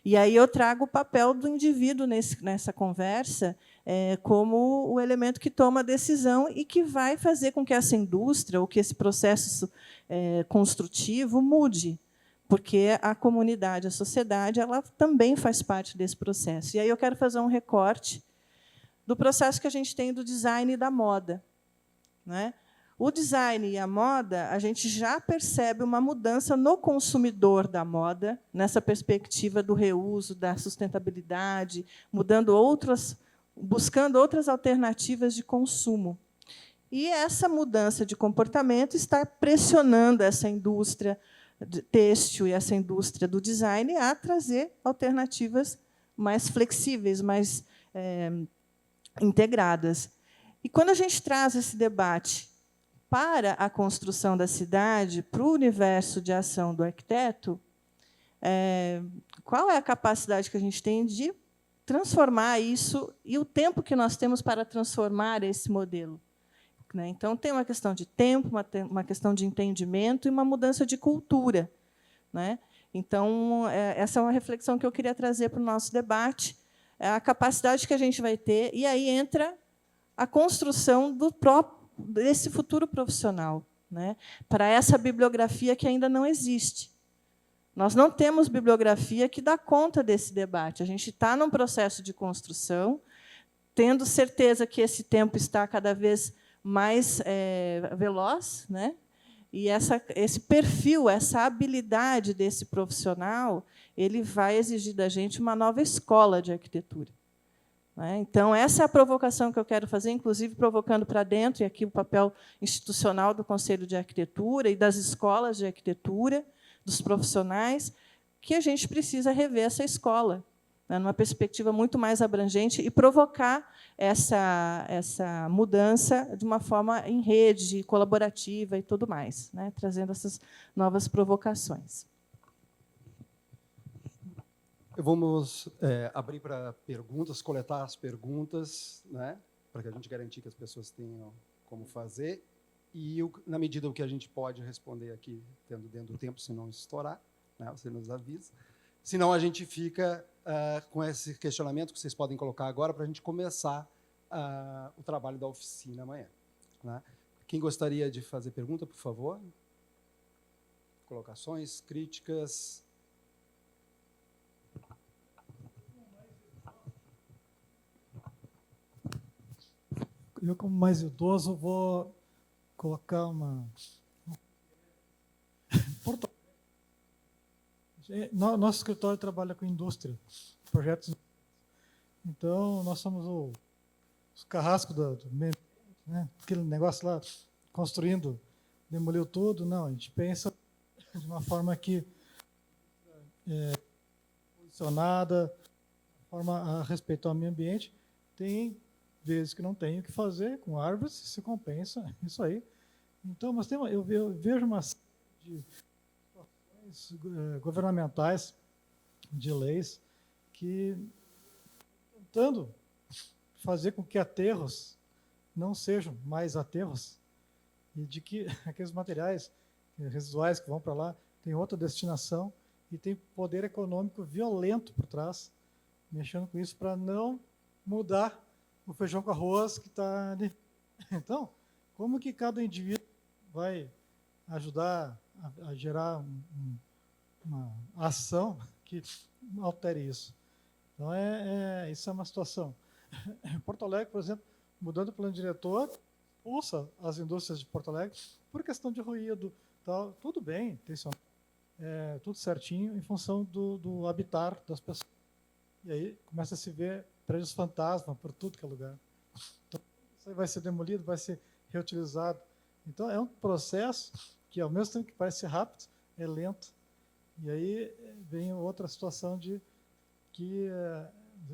Speaker 2: E aí eu trago o papel do indivíduo nessa conversa como o elemento que toma a decisão e que vai fazer com que essa indústria, ou que esse processo construtivo mude, porque a comunidade, a sociedade, ela também faz parte desse processo. E aí eu quero fazer um recorte do processo que a gente tem do design e da moda, né? O design e a moda, a gente já percebe uma mudança no consumidor da moda, nessa perspectiva do reuso, da sustentabilidade, buscando outras alternativas de consumo. E essa mudança de comportamento está pressionando essa indústria têxtil e essa indústria do design a trazer alternativas mais flexíveis, mais integradas. E quando a gente traz esse debate para a construção da cidade, para o universo de ação do arquiteto, qual é a capacidade que a gente tem de transformar isso e o tempo que nós temos para transformar esse modelo? Então, tem uma questão de tempo, uma questão de entendimento e uma mudança de cultura, né? Então, essa é uma reflexão que eu queria trazer para o nosso debate, a capacidade que a gente vai ter, e aí entra a construção desse futuro profissional, né? Para essa bibliografia que ainda não existe. Nós não temos bibliografia que dá conta desse debate. A gente está num processo de construção, tendo certeza que esse tempo está cada vez mais veloz, né? E esse perfil, essa habilidade desse profissional, ele vai exigir da gente uma nova escola de arquitetura. Então, essa é a provocação que eu quero fazer, inclusive provocando para dentro, e aqui o papel institucional do Conselho de Arquitetura e das escolas de arquitetura, dos profissionais, que a gente precisa rever essa escola, né, numa perspectiva muito mais abrangente e provocar essa mudança de uma forma em rede, colaborativa e tudo mais, né, trazendo essas novas provocações.
Speaker 1: Vamos abrir para perguntas, coletar as perguntas, né, para que a gente garantir que as pessoas tenham como fazer. E, na medida do que a gente pode responder aqui, tendo dentro do tempo, se não estourar, né, você nos avisa. Senão, a gente fica com esse questionamento que vocês podem colocar agora para a gente começar o trabalho da oficina amanhã, né? Quem gostaria de fazer pergunta, por favor? Colocações, críticas?
Speaker 5: Eu, como mais idoso, vou colocar uma... Nosso escritório trabalha com indústria, projetos. Então, nós somos os carrascos do meio, né? Aquele negócio lá, construindo, demoliu tudo. Não, a gente pensa de uma forma que posicionada, de forma a respeitar o meio ambiente. Tem vezes que não tem o que fazer, com árvores se compensa, isso aí. Então, mas eu vejo uma série de situações governamentais, de leis, que tentando fazer com que aterros não sejam mais aterros, e de que aqueles materiais residuais que vão para lá têm outra destinação e tem poder econômico violento por trás, mexendo com isso para não mudar o feijão com arroz que está ali. Então, como que cada indivíduo vai ajudar a gerar uma ação que altere isso? Então, isso é uma situação. Em Porto Alegre, por exemplo, mudando o plano diretor, expulsa as indústrias de Porto Alegre por questão de ruído, tal. Tudo bem, tudo certinho, em função do habitat das pessoas. E aí começa a se ver prédios fantasma por tudo que é lugar. Então, isso aí vai ser demolido, vai ser reutilizado. Então, é um processo que, ao mesmo tempo que parece rápido, é lento. E aí vem outra situação de que,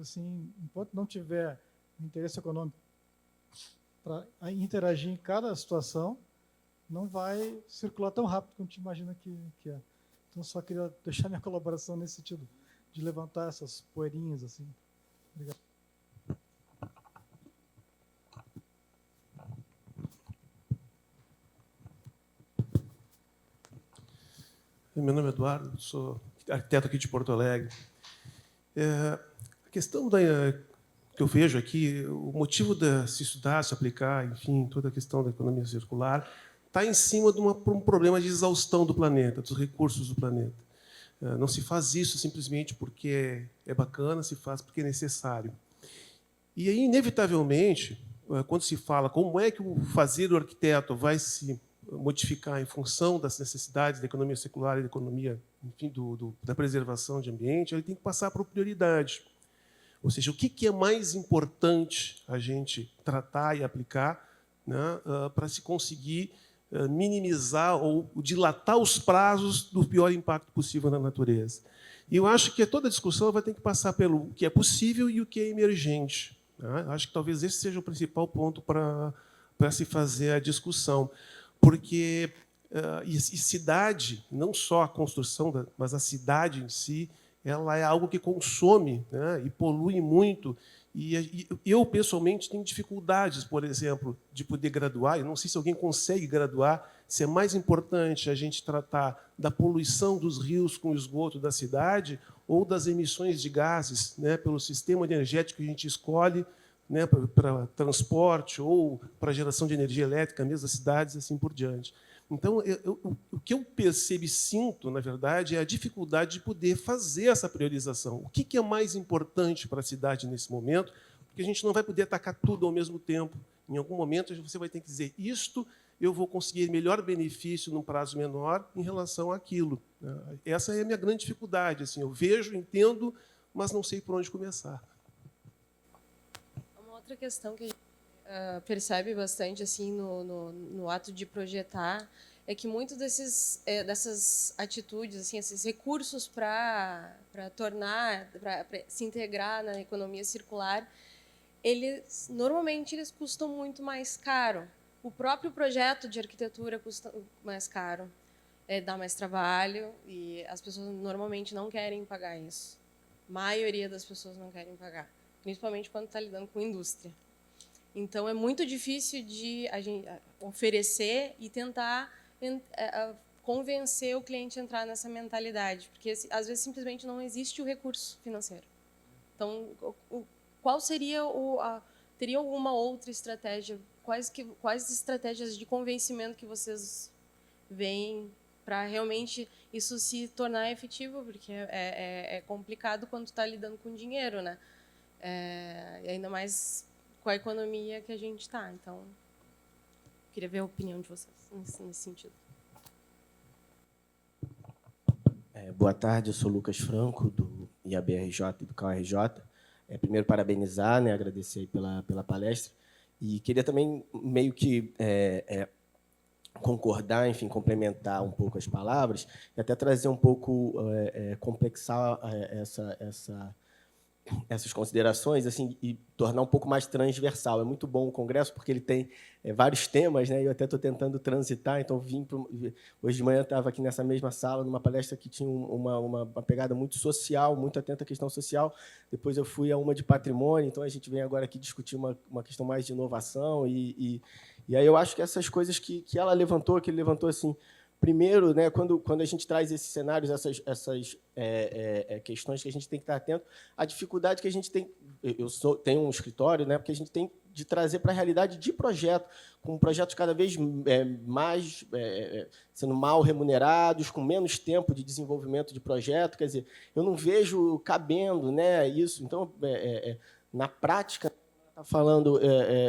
Speaker 5: assim, enquanto não tiver interesse econômico para interagir em cada situação, não vai circular tão rápido quanto a gente imagina que é. Então, só queria deixar minha colaboração nesse sentido, de levantar essas poeirinhas. Assim. Obrigado.
Speaker 6: Meu nome é Eduardo, sou arquiteto aqui de Porto Alegre. A questão que eu vejo aqui, o motivo de se estudar, se aplicar, enfim, toda a questão da economia circular, está em cima de um problema de exaustão do planeta, dos recursos do planeta. Não se faz isso simplesmente porque é bacana, se faz porque é necessário. E aí, inevitavelmente, quando se fala como é que o fazer do arquiteto vai se modificar em função das necessidades da economia circular e da economia, enfim, da preservação de ambiente, ele tem que passar por prioridade. Ou seja, o que é mais importante a gente tratar e aplicar, né, para se conseguir minimizar ou dilatar os prazos do pior impacto possível na natureza. E eu acho que toda a discussão vai ter que passar pelo que é possível e o que é emergente. Né? Acho que talvez esse seja o principal ponto para se fazer a discussão. Porque e cidade, não só a construção, mas a cidade em si, ela é algo que consome, né, e polui muito. E eu, pessoalmente, tenho dificuldades, por exemplo, de poder graduar. Eu não sei se alguém consegue graduar, se é mais importante a gente tratar da poluição dos rios com o esgoto da cidade ou das emissões de gases, né, pelo sistema energético que a gente escolhe, né, para transporte ou para geração de energia elétrica, mesmo das cidades, assim por diante. Então, o que eu percebo e sinto, na verdade, é a dificuldade de poder fazer essa priorização. O que é mais importante para a cidade nesse momento? Porque a gente não vai poder atacar tudo ao mesmo tempo. Em algum momento, você vai ter que dizer isto, eu vou conseguir melhor benefício num prazo menor em relação àquilo. Essa é a minha grande dificuldade. Assim, eu vejo, entendo, mas não sei por onde começar.
Speaker 7: Outra questão que a gente percebe bastante assim no ato de projetar é que muitos dessas atitudes, assim, esses recursos para se integrar na economia circular, normalmente eles custam muito mais caro. O próprio projeto de arquitetura custa mais caro, dá mais trabalho e as pessoas normalmente não querem pagar isso. A maioria das pessoas não querem pagar, principalmente quando está lidando com indústria. Então, é muito difícil de a gente oferecer e tentar convencer o cliente a entrar nessa mentalidade, porque, às vezes, simplesmente não existe o recurso financeiro. Então, qual seria teria alguma outra estratégia? Quais estratégias de convencimento que vocês veem para realmente isso se tornar efetivo? Porque é complicado quando está lidando com dinheiro, né? E ainda mais com a economia que a gente está. Então, queria ver a opinião de vocês nesse sentido.
Speaker 8: Boa tarde, eu sou Lucas Franco, do IABRJ e do CAURJ. Primeiro, parabenizar, né, agradecer pela palestra. E queria também meio que concordar, enfim, complementar um pouco as palavras e até trazer um pouco, complexar essas considerações, assim, e tornar um pouco mais transversal. É muito bom o congresso porque ele tem vários temas, né? Eu até estou tentando transitar, então hoje de manhã estava aqui nessa mesma sala numa palestra que tinha uma pegada muito social, muito atenta à questão social. Depois eu fui a uma de patrimônio, então a gente vem agora aqui discutir uma questão mais de inovação e aí eu acho que essas coisas que ela levantou, que ele levantou assim. Primeiro, né, quando a gente traz esses cenários, essas questões que a gente tem que estar atento, a dificuldade que a gente tem... tenho um escritório, né, porque a gente tem de trazer para a realidade de projeto, com projetos cada vez mais sendo mal remunerados, com menos tempo de desenvolvimento de projeto. Quer dizer, eu não vejo cabendo, né, isso. Então, na prática, falando,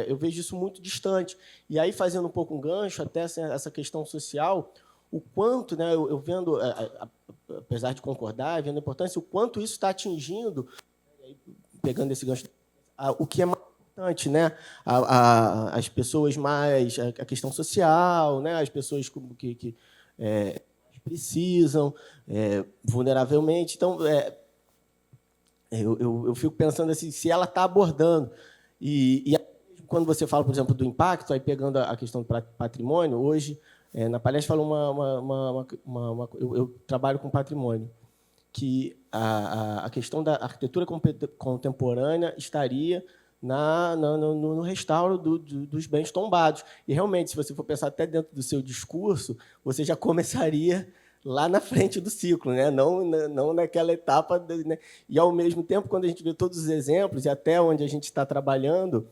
Speaker 8: eu vejo isso muito distante. E aí, fazendo um pouco um gancho, até essa questão social, o quanto, né, eu vendo, apesar de concordar, vendo a importância, o quanto isso está atingindo, pegando esse gancho, o que é mais importante, né, as pessoas mais, a questão social, né, as pessoas que precisam, vulneravelmente. Então, eu fico pensando assim, se ela está abordando, e quando você fala, por exemplo, do impacto, aí pegando a questão do patrimônio, hoje Na palestra falou eu trabalho com patrimônio, que a questão da arquitetura contemporânea estaria no restauro dos bens tombados. E, realmente, se você for pensar até dentro do seu discurso, você já começaria lá na frente do ciclo, né? Não naquela etapa. Né? E, ao mesmo tempo, quando a gente vê todos os exemplos, e até onde a gente está trabalhando,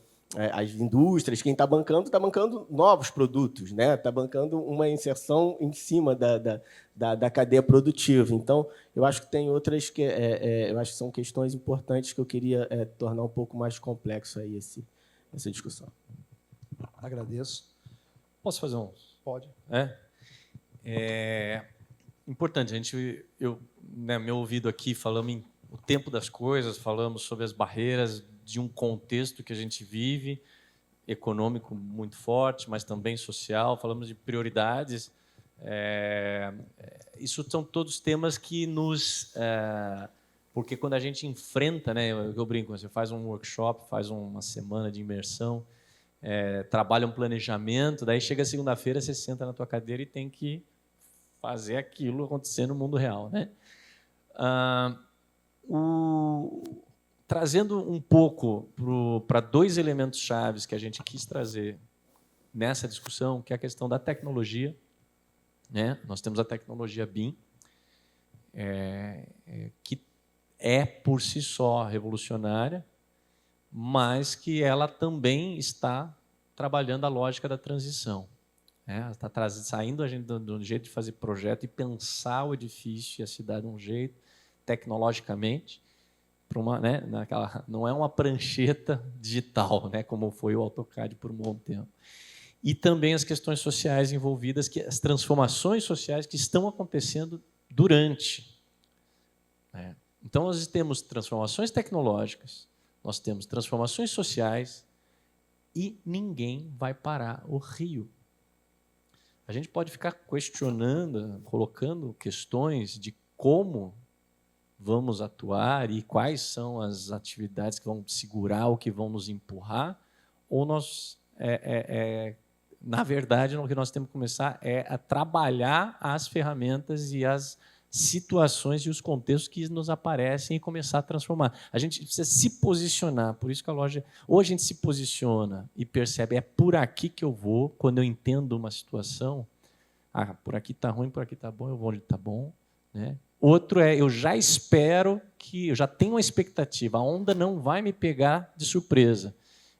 Speaker 8: as indústrias, quem está bancando novos produtos, né? Está bancando uma inserção em cima da cadeia produtiva. Então, eu acho que tem outras que eu acho que são questões importantes que eu queria tornar um pouco mais complexo aí essa discussão.
Speaker 1: Agradeço.
Speaker 4: Posso fazer um?
Speaker 1: Pode.
Speaker 4: Importante, meu ouvido aqui, falamos o tempo das coisas, falamos sobre as barreiras de um contexto que a gente vive, econômico muito forte, mas também social, falamos de prioridades. Isso são todos temas que nos... porque quando a gente enfrenta, né, eu brinco, você faz um workshop, faz uma semana de imersão, trabalha um planejamento, daí chega segunda-feira, você senta na tua cadeira e tem que fazer aquilo acontecer no mundo real, né? Trazendo um pouco para dois elementos chaves que a gente quis trazer nessa discussão, que é a questão da tecnologia, né? Nós temos a tecnologia BIM, que é por si só revolucionária, mas que ela também está trabalhando a lógica da transição. Ela está saindo a gente do jeito de fazer projeto e pensar o edifício e a cidade de um jeito, tecnologicamente, né, não é uma prancheta digital, né, como foi o AutoCAD por um bom tempo. E também as questões sociais envolvidas, as transformações sociais que estão acontecendo durante. Né. Então, nós temos transformações tecnológicas, nós temos transformações sociais e ninguém vai parar o rio. A gente pode ficar questionando, colocando questões de como vamos atuar e quais são as atividades que vão segurar ou que vão nos empurrar, ou nós, na verdade, o que nós temos que começar é a trabalhar as ferramentas e as situações e os contextos que nos aparecem e começar a transformar. A gente precisa se posicionar, por isso que a loja... Ou a gente se posiciona e percebe, é por aqui que eu vou, quando eu entendo uma situação, por aqui está ruim, por aqui está bom, eu vou onde está bom, né? Outro eu já espero eu já tenho uma expectativa, a onda não vai me pegar de surpresa.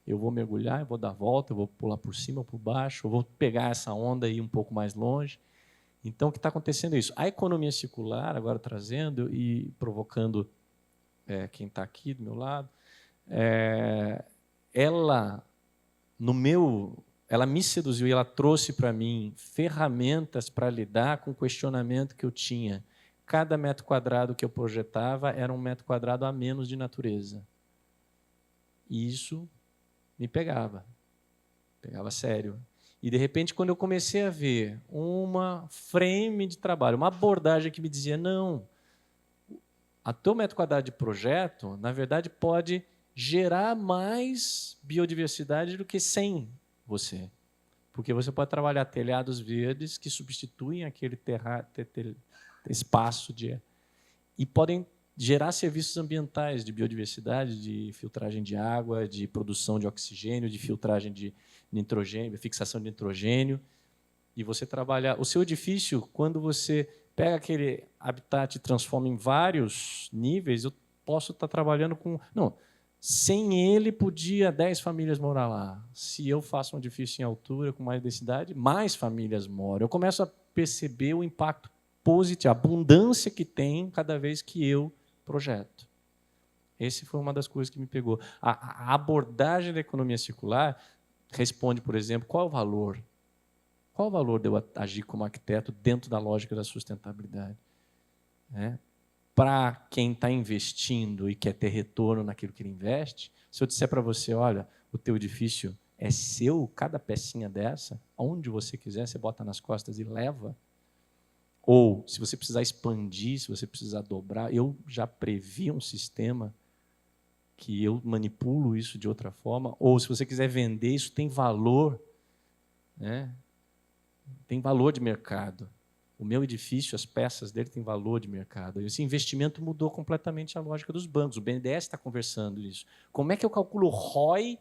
Speaker 4: Eu vou mergulhar, eu vou dar a volta, eu vou pular por cima ou por baixo, eu vou pegar essa onda e ir um pouco mais longe. Então, o que está acontecendo é isso. A economia circular, agora trazendo e provocando quem está aqui do meu lado, ela me seduziu e ela trouxe para mim ferramentas para lidar com o questionamento que eu tinha. Cada metro quadrado que eu projetava era um metro quadrado a menos de natureza. E isso me pegava sério. E, de repente, quando eu comecei a ver uma frame de trabalho, uma abordagem que me dizia, não, a teu metro quadrado de projeto, na verdade, pode gerar mais biodiversidade do que sem você. Porque você pode trabalhar telhados verdes que substituem aquele espaço e podem gerar serviços ambientais de biodiversidade, de filtragem de água, de produção de oxigênio, de filtragem de nitrogênio, fixação de nitrogênio. E você trabalha... O seu edifício, quando você pega aquele habitat e transforma em vários níveis, eu posso estar trabalhando com... Não, sem ele, podia 10 famílias morar lá. Se eu faço um edifício em altura, com mais densidade, mais famílias moram. Eu começo a perceber o impacto positivo, a abundância que tem cada vez que eu projeto. Essa foi uma das coisas que me pegou. A abordagem da economia circular responde, por exemplo, qual é o valor? Qual o valor de eu agir como arquiteto dentro da lógica da sustentabilidade? Para quem está investindo e quer ter retorno naquilo que ele investe, se eu disser para você, olha, o teu edifício é seu, cada pecinha dessa, onde você quiser, você bota nas costas e leva. Ou, se você precisar expandir, se você precisar dobrar, eu já previ um sistema que eu manipulo isso de outra forma. Ou, se você quiser vender, isso tem valor, né? tem valor de mercado. O meu edifício, as peças dele têm valor de mercado. E esse investimento mudou completamente a lógica dos bancos. O BNDES está conversando isso. Como é que eu calculo o ROI,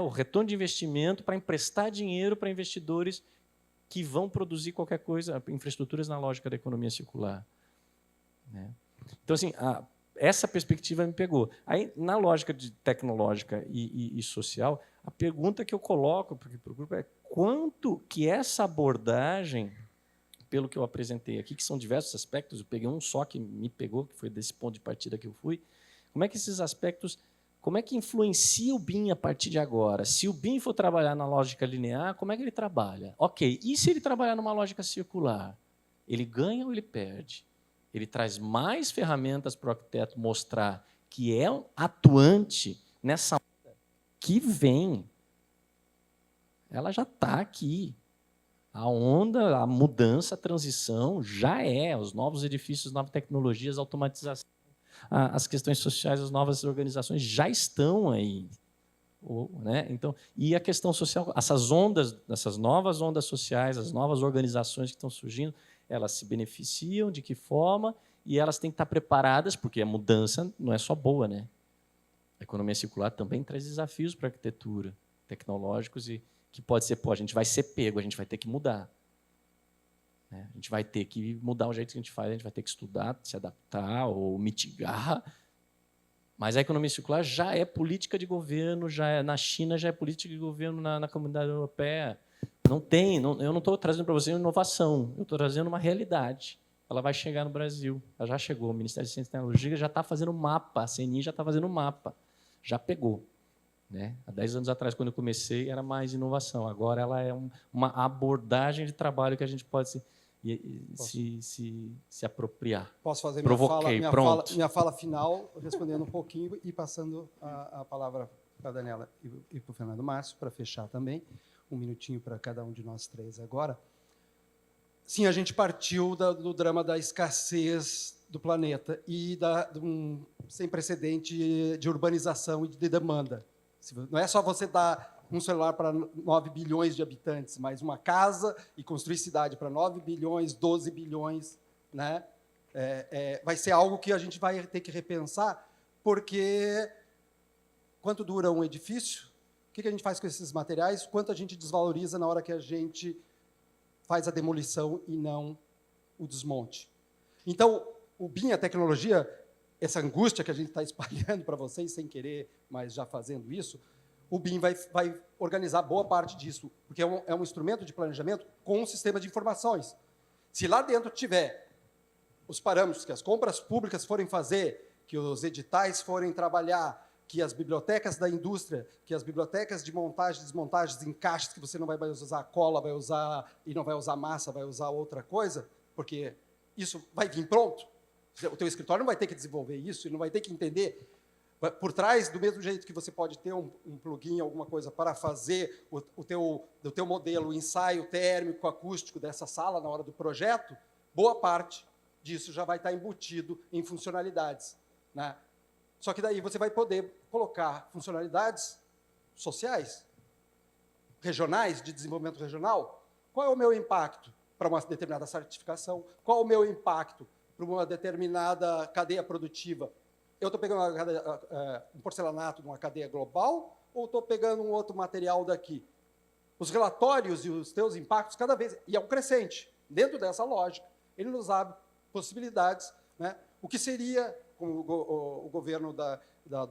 Speaker 4: o retorno de investimento, para emprestar dinheiro para investidores que vão produzir qualquer coisa, infraestruturas na lógica da economia circular? Né? Então, assim, essa perspectiva me pegou. Aí, na lógica tecnológica e social, a pergunta que eu coloco para o grupo é quanto que essa abordagem, pelo que eu apresentei aqui, que são diversos aspectos, eu peguei um só que me pegou, que foi desse ponto de partida que eu fui, como é que esses aspectos, como é que influencia o BIM a partir de agora? Se o BIM for trabalhar na lógica linear, como é que ele trabalha? Ok, e se ele trabalhar numa lógica circular? Ele ganha ou ele perde? Ele traz mais ferramentas para o arquiteto mostrar que é atuante nessa onda que vem. Ela já está aqui. A onda, a mudança, a transição já é. Os novos edifícios, novas tecnologias, a automatização, as questões sociais, as novas organizações já estão aí. Né? Então, e a questão social, essas novas ondas sociais, as novas organizações que estão surgindo, elas se beneficiam de que forma e elas têm que estar preparadas, porque a mudança não é só boa, né? A economia circular também traz desafios para a arquitetura, tecnológicos, e que pode ser, a gente vai ser pego, a gente vai ter que mudar. Né? A gente vai ter que mudar o jeito que a gente faz, a gente vai ter que estudar, se adaptar ou mitigar. Mas a economia circular já é política de governo, na China já é política de governo, na comunidade europeia. Eu não estou trazendo para você uma inovação, eu estou trazendo uma realidade. Ela vai chegar no Brasil, ela já chegou. O Ministério de Ciência e Tecnologia já está fazendo mapa, a CNI já está fazendo mapa, já pegou. Né? Há 10 anos atrás, quando eu comecei, era mais inovação. Agora ela é uma abordagem de trabalho que a gente pode se apropriar.
Speaker 1: Posso fazer minha fala final, respondendo um pouquinho e passando a palavra para a Daniela e para o Fernando Márcio, para fechar também. Um minutinho para cada um de nós três agora. Sim, a gente partiu do drama da escassez do planeta e de um sem precedente de urbanização e de demanda. Não é só você dar um celular para 9 bilhões de habitantes, mas uma casa e construir cidade para 9 bilhões, 12 bilhões. Né? Vai ser algo que a gente vai ter que repensar, porque quanto dura um edifício? O que a gente faz com esses materiais? Quanto a gente desvaloriza na hora que a gente faz a demolição e não o desmonte? Então, o BIM, a tecnologia, essa angústia que a gente está espalhando para vocês, sem querer, mas já fazendo isso, o BIM vai organizar boa parte disso, porque é um instrumento de planejamento com um sistema de informações. Se lá dentro tiver os parâmetros que as compras públicas forem fazer, que os editais forem trabalhar, que as bibliotecas da indústria, que as bibliotecas de montagem, desmontagem, encaixes, que você não vai usar cola, vai usar e não vai usar massa, vai usar outra coisa, porque isso vai vir pronto. O teu escritório não vai ter que desenvolver isso, ele não vai ter que entender. Por trás, do mesmo jeito que você pode ter um plugin, alguma coisa para fazer do teu modelo, o ensaio térmico, acústico dessa sala na hora do projeto, boa parte disso já vai estar embutido em funcionalidades. Né? Só que daí você vai poder colocar funcionalidades sociais, regionais, de desenvolvimento regional. Qual é o meu impacto para uma determinada certificação? Qual é o meu impacto para uma determinada cadeia produtiva? Eu estou pegando um porcelanato de uma cadeia global ou estou pegando um outro material daqui? Os relatórios e os teus impactos, cada vez, e é um crescente, dentro dessa lógica, ele nos abre possibilidades. Né? O que seria, como o governo da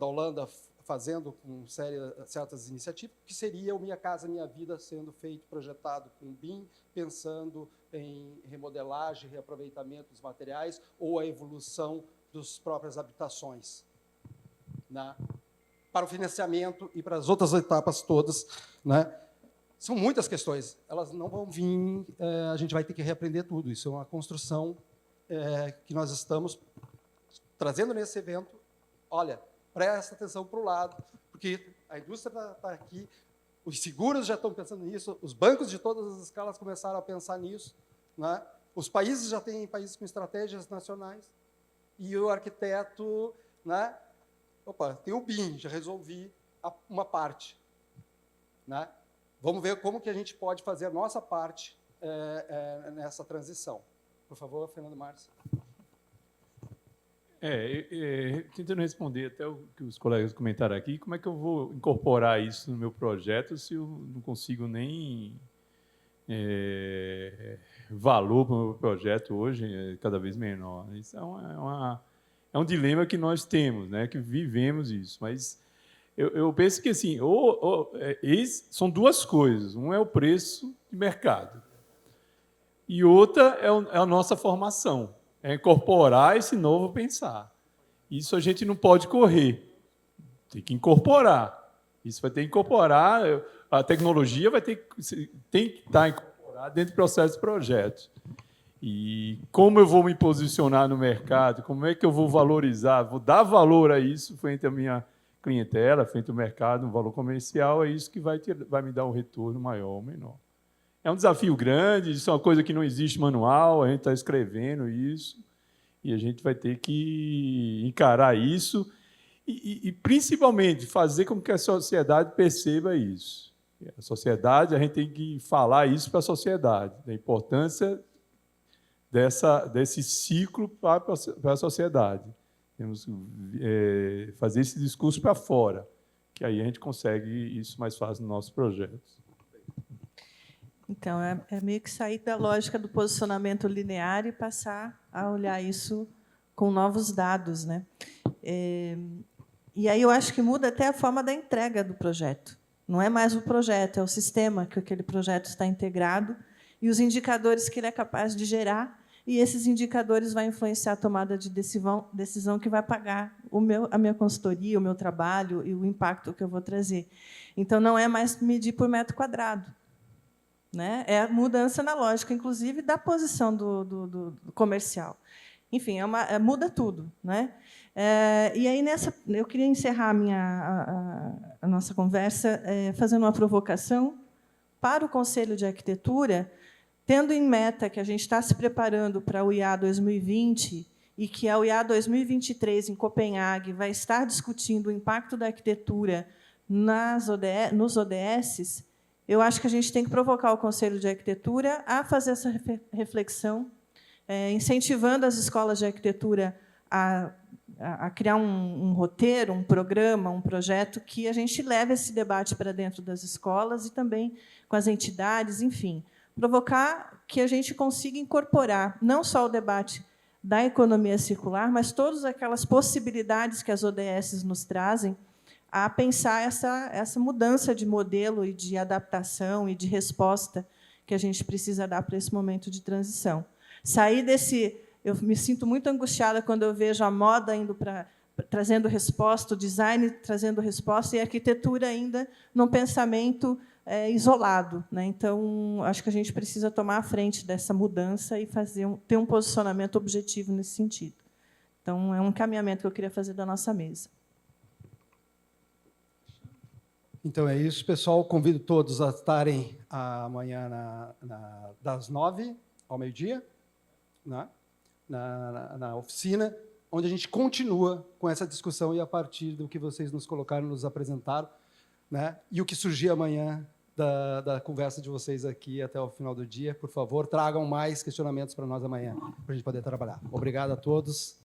Speaker 1: Holanda fazendo com certas iniciativas, que seria o Minha Casa Minha Vida sendo feito, projetado com BIM, pensando em remodelagem, reaproveitamento dos materiais ou a evolução das próprias habitações. Né? Para o financiamento e para as outras etapas todas. Né? São muitas questões, elas não vão vir, a gente vai ter que reaprender tudo. Isso é uma construção que nós estamos trazendo nesse evento. Olha, presta atenção para o lado, porque a indústria está aqui, os seguros já estão pensando nisso, os bancos de todas as escalas começaram a pensar nisso, né? Os países já têm países com estratégias nacionais, e o arquiteto, né? Opa, tem o BIM, já resolvi uma parte. Né? vamos ver como que a gente pode fazer a nossa parte nessa transição. Por favor, Fernando Márcio.
Speaker 3: Tentando responder até o que os colegas comentaram aqui, como é que eu vou incorporar isso no meu projeto se eu não consigo nem valor para o meu projeto hoje, é cada vez menor. Isso é um dilema que nós temos, né, que vivemos isso. Mas eu penso que assim, são duas coisas. Um é o preço de mercado e outra é a nossa formação. É incorporar esse novo pensar. Isso a gente não pode correr. Tem que incorporar. Isso vai ter que incorporar. A tecnologia tem que estar incorporada dentro do processo de projeto. E como eu vou me posicionar no mercado, como é que eu vou valorizar, vou dar valor a isso frente à minha clientela, frente ao mercado, um valor comercial, é isso que vai me dar um retorno maior ou menor. É um desafio grande, isso é uma coisa que não existe manual, a gente está escrevendo isso, e a gente vai ter que encarar isso e principalmente, fazer com que a sociedade perceba isso. A sociedade, a gente tem que falar isso para a sociedade, da importância desse ciclo para a sociedade. Temos que fazer esse discurso para fora, que aí a gente consegue isso mais fácil nos nossos projetos.
Speaker 2: Então, é meio que sair da lógica do posicionamento linear e passar a olhar isso com novos dados, né? E aí eu acho que muda até a forma da entrega do projeto. Não é mais o projeto, é o sistema que aquele projeto está integrado e os indicadores que ele é capaz de gerar, e esses indicadores vão influenciar a tomada de decisão que vai pagar a minha consultoria, o meu trabalho e o impacto que eu vou trazer. Então, não é mais medir por metro quadrado. Né? É a mudança na lógica, inclusive, da posição do comercial. Enfim, muda tudo. Né? E aí, eu queria encerrar a nossa conversa fazendo uma provocação para o Conselho de Arquitetura, tendo em meta que a gente está se preparando para o IA 2020 e que a IA 2023, em Copenhague, vai estar discutindo o impacto da arquitetura nos ODS, eu acho que a gente tem que provocar o Conselho de Arquitetura a fazer essa reflexão, incentivando as escolas de arquitetura a criar um roteiro, um programa, um projeto que a gente leve esse debate para dentro das escolas e também com as entidades, enfim, provocar que a gente consiga incorporar não só o debate da economia circular, mas todas aquelas possibilidades que as ODS nos trazem a pensar essa mudança de modelo e de adaptação e de resposta que a gente precisa dar para esse momento de transição. Sair desse... Eu me sinto muito angustiada quando eu vejo a moda trazendo resposta, o design trazendo resposta, e a arquitetura ainda num pensamento isolado. Né? Então, acho que a gente precisa tomar a frente dessa mudança e ter um posicionamento objetivo nesse sentido. Então, é um encaminhamento que eu queria fazer da nossa mesa.
Speaker 1: Então é isso, pessoal. Convido todos a estarem amanhã das 9 ao meio-dia, né? na oficina, onde a gente continua com essa discussão e a partir do que vocês nos colocaram, nos apresentaram, né? E o que surgir amanhã da conversa de vocês aqui até o final do dia. Por favor, tragam mais questionamentos para nós amanhã, para a gente poder trabalhar. Obrigado a todos.